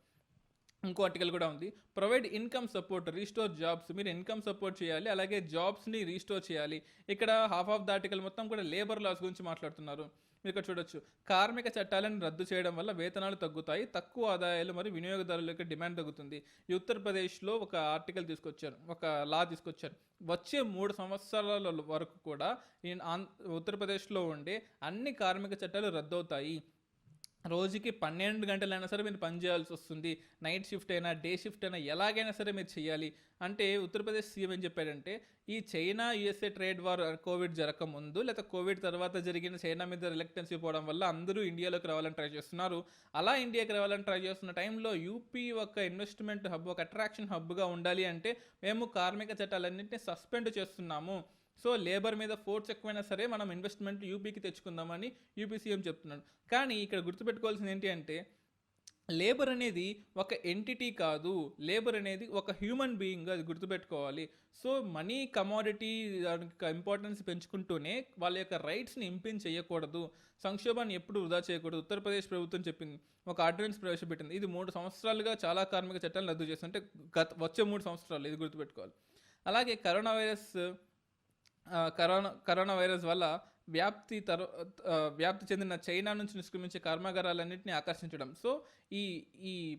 ఇంకో ఆర్టికల్ కూడా ఉంది, provide income support, restore jobs. మీరు ఇన్కమ్ సపోర్ట్ చేయాలి, అలాగే జాబ్స్ని రీస్టోర్ చేయాలి. ఇక్కడ హాఫ్ ఆఫ్ ద ఆర్టికల్ మొత్తం కూడా లేబర్ లాస్ గురించి మాట్లాడుతున్నారు. మీరు ఇక్కడ చూడొచ్చు, కార్మిక చట్టాలను రద్దు చేయడం వల్ల వేతనాలు తగ్గుతాయి, తక్కువ ఆదాయాలు మరియు వినియోగదారుల యొక్క డిమాండ్ తగ్గుతుంది. ఈ ఉత్తరప్రదేశ్లో ఒక ఆర్టికల్ తీసుకొచ్చారు, ఒక లా తీసుకొచ్చారు. వచ్చే 3 సంవత్సరాల వరకు కూడా ఉత్తరప్రదేశ్లో ఉండే అన్ని కార్మిక చట్టాలు రద్దు అవుతాయి. రోజుకి 12 గంటలైనా సరే మీరు పని చేయాల్సి వస్తుంది. నైట్ షిఫ్ట్ అయినా, డే షిఫ్ట్ అయినా, ఎలాగైనా సరే మీరు చేయాలి. అంటే ఉత్తరప్రదేశ్ సీఎం ఏం చెప్పారంటే, ఈ China USA trade war covid జరగకముందు లేదా కోవిడ్ తర్వాత జరిగిన చైనా మీద రిలక్టెన్సీ పోవడం వల్ల అందరూ ఇండియాలోకి రావాలని ట్రై చేస్తున్నారు. అలా ఇండియాకి రావాలని ట్రై చేస్తున్న టైంలో యూపీ ఒక ఇన్వెస్ట్మెంట్ హబ్, ఒక అట్రాక్షన్ హబ్గా ఉండాలి అంటే మేము కార్మిక చట్టాలన్నింటినీ సస్పెండ్ చేస్తున్నాము. సో లేబర్ మీద ఫోర్స్ ఎక్కువైనా సరే మనం ఇన్వెస్ట్మెంట్ యూపీకి తెచ్చుకుందామని యూపీ సీఎం చెప్తున్నాడు. కానీ ఇక్కడ గుర్తుపెట్టుకోవాల్సింది ఏంటి అంటే, లేబర్ అనేది ఒక ఎంటిటీ కాదు, లేబర్ అనేది ఒక హ్యూమన్ బీయింగ్, అది గుర్తుపెట్టుకోవాలి. సో మనీ కమోడిటీ దానికి ఇంపార్టెన్స్ పెంచుకుంటూనే వాళ్ళ యొక్క రైట్స్ని ఇంపింగ్ చేయకూడదు, సంక్షోభాన్ని ఎప్పుడు వృధా చేయకూడదు. ఉత్తరప్రదేశ్ ప్రభుత్వం చెప్పింది, ఒక ఆర్డినెన్స్ ప్రవేశపెట్టింది. ఇది 3 సంవత్సరాలుగా చాలా కార్మిక చట్టాలను రద్దు చేస్తుంది. అంటే వచ్చే 3 సంవత్సరాలు, ఇది గుర్తుపెట్టుకోవాలి. అలాగే కరోనా వైరస్ వల్ల వ్యాప్తి చెందిన చైనా నుంచి నిష్క్రమించే కర్మాగారాలన్నింటినీ ఆకర్షించడం. సో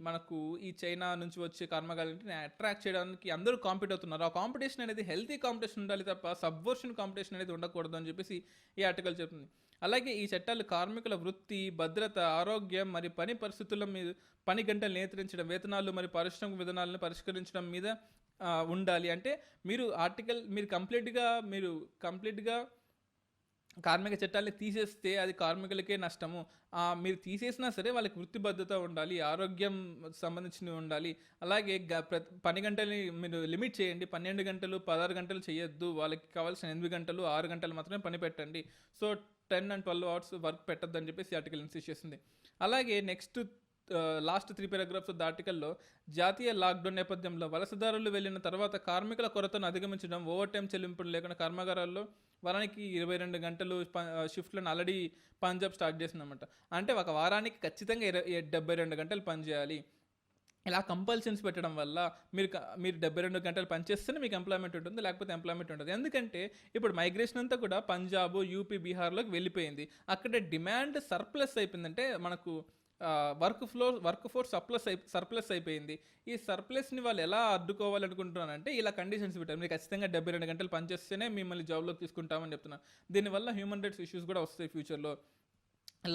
మనకు ఈ చైనా నుంచి వచ్చే కర్మాగారాలన్నింటినీ అట్రాక్ట్ చేయడానికి అందరూ కాంపిట్ అవుతున్నారు. ఆ కాంపిటీషన్ అనేది హెల్తీ కాంపిటీషన్ ఉండాలి తప్ప సబ్వర్షన్ కాంపిటీషన్ అనేది ఉండకూడదు అని చెప్పేసి ఈ ఆర్టికల్ చెప్తుంది. అలాగే ఈ చట్టాలు కార్మికుల వృత్తి, భద్రత, ఆరోగ్యం మరియు పని పరిస్థితుల మీద, పని గంటలు నియంత్రించడం, వేతనాలు మరియు పారిశ్రామిక విధానాలను పరిష్కరించడం మీద ఉండాలి. అంటే మీరు కంప్లీట్గా కార్మిక చట్టాన్ని తీసేస్తే అది కార్మికులకే నష్టము. మీరు తీసేసినా సరే వాళ్ళకి వృత్తి భద్రత ఉండాలి, ఆరోగ్యం సంబంధించినవి ఉండాలి. అలాగే పని గంటల్ని మీరు లిమిట్ చేయండి, 12 గంటలు 16 గంటలు చేయొద్దు. వాళ్ళకి కావాల్సిన 8 గంటలు 6 గంటలు మాత్రమే పని పెట్టండి. సో 10 and 12 hours వర్క్ పెట్టద్దు అని చెప్పేసి ఆర్టికల్ ఇన్సిస్ట్ చేస్తుంది. అలాగే next last 3 paragraphs of the ఆర్టికల్లో, జాతీయ లాక్డౌన్ నేపథ్యంలో వలసదారులు వెళ్ళిన తర్వాత కార్మికుల కొరతను అధిగమించడం, ఓవర్ టైం చెల్లింపులు లేకుండా కర్మాగారాల్లో వారానికి 22 గంటలు షిఫ్ట్లను ఆల్రెడీ పంజాబ్ స్టార్ట్ చేసిందన్నమాట. అంటే ఒక వారానికి ఖచ్చితంగా 72 గంటలు పని చేయాలి. ఇలా కంపల్షన్స్ పెట్టడం వల్ల మీరు 72 గంటలు పనిచేస్తేనే మీకు ఎంప్లాయ్మెంట్ ఉంటుంది, లేకపోతే ఎంప్లాయ్మెంట్ ఉంటుంది. ఎందుకంటే ఇప్పుడు మైగ్రేషన్ అంతా కూడా పంజాబ్, యూపీ, బీహార్లోకి వెళ్ళిపోయింది. అక్కడ డిమాండ్ సర్ప్లస్ అయిపోయిందంటే మనకు వర్క్ ఫోర్స్ సర్ప్లస్ అయిపోయింది. ఈ సర్ప్లస్ని వాళ్ళు ఎలా అడ్డుకోవాలనుకుంటున్నారంటే ఇలా కండిషన్స్ పెట్టారు. మీరు ఖచ్చితంగా 72 గంటలు పనిచేస్తేనే మిమ్మల్ని జాబ్లోకి తీసుకుంటామని చెప్తున్నారు. దీనివల్ల హ్యూమన్ రైట్స్ ఇష్యూస్ కూడా వస్తాయి ఫ్యూచర్లో.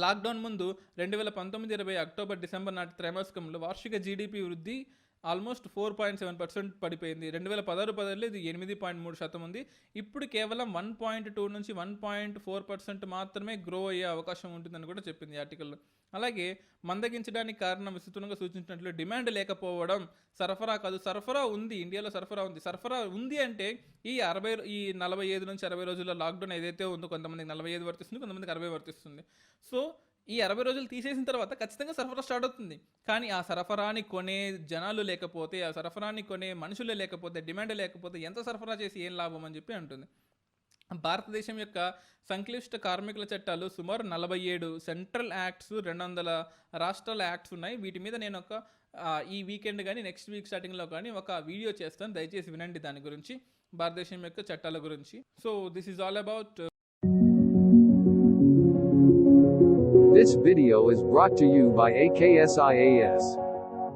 లాక్డౌన్ ముందు 2019-20 అక్టోబర్ డిసెంబర్ నాటి త్రైమాసికంలో వార్షిక జీడిపి వృద్ధి ఆల్మోస్ట్ 4.7% పడిపోయింది. 2016-17లో ఇది 8.3% ఉంది. ఇప్పుడు కేవలం 1.2 నుంచి 1.4% మాత్రమే గ్రో అయ్యే అవకాశం ఉంటుందని కూడా చెప్పింది ఆర్టికల్లో. అలాగే మందగించడానికి కారణం విస్తృతంగా సూచించినట్లు డిమాండ్ లేకపోవడం, సరఫరా కాదు. సరఫరా ఉంది, ఇండియాలో సరఫరా ఉంది అంటే ఈ 45 నుంచి 60 రోజుల లాక్డౌన్ ఏదైతే ఉందో, కొంతమందికి 45 వర్తిస్తుంది, కొంతమందికి 60 వర్తిస్తుంది. సో ఈ 60 రోజులు తీసేసిన తర్వాత ఖచ్చితంగా సరఫరా స్టార్ట్ అవుతుంది. కానీ ఆ సరఫరాని కొనే జనాలు లేకపోతే, ఆ సరఫరాని కొనే మనుషులే లేకపోతే, డిమాండ్ లేకపోతే ఎంత సరఫరా చేసి ఏం లాభం అని చెప్పి అంటుంది. భారతదేశం యొక్క సంక్లిష్ట కార్మికుల చట్టాలు సుమారు 47 సెంట్రల్ యాక్ట్స్, 200 రాష్ట్రాల యాక్ట్స్ ఉన్నాయి. వీటి మీద నేను ఈ వీకెండ్ కానీ నెక్స్ట్ వీక్ స్టార్టింగ్లో కానీ ఒక వీడియో చేస్తాను, దయచేసి వినండి దాని గురించి, భారతదేశం యొక్క చట్టాల గురించి. So this is all about. This video is brought to you by AKSIAS.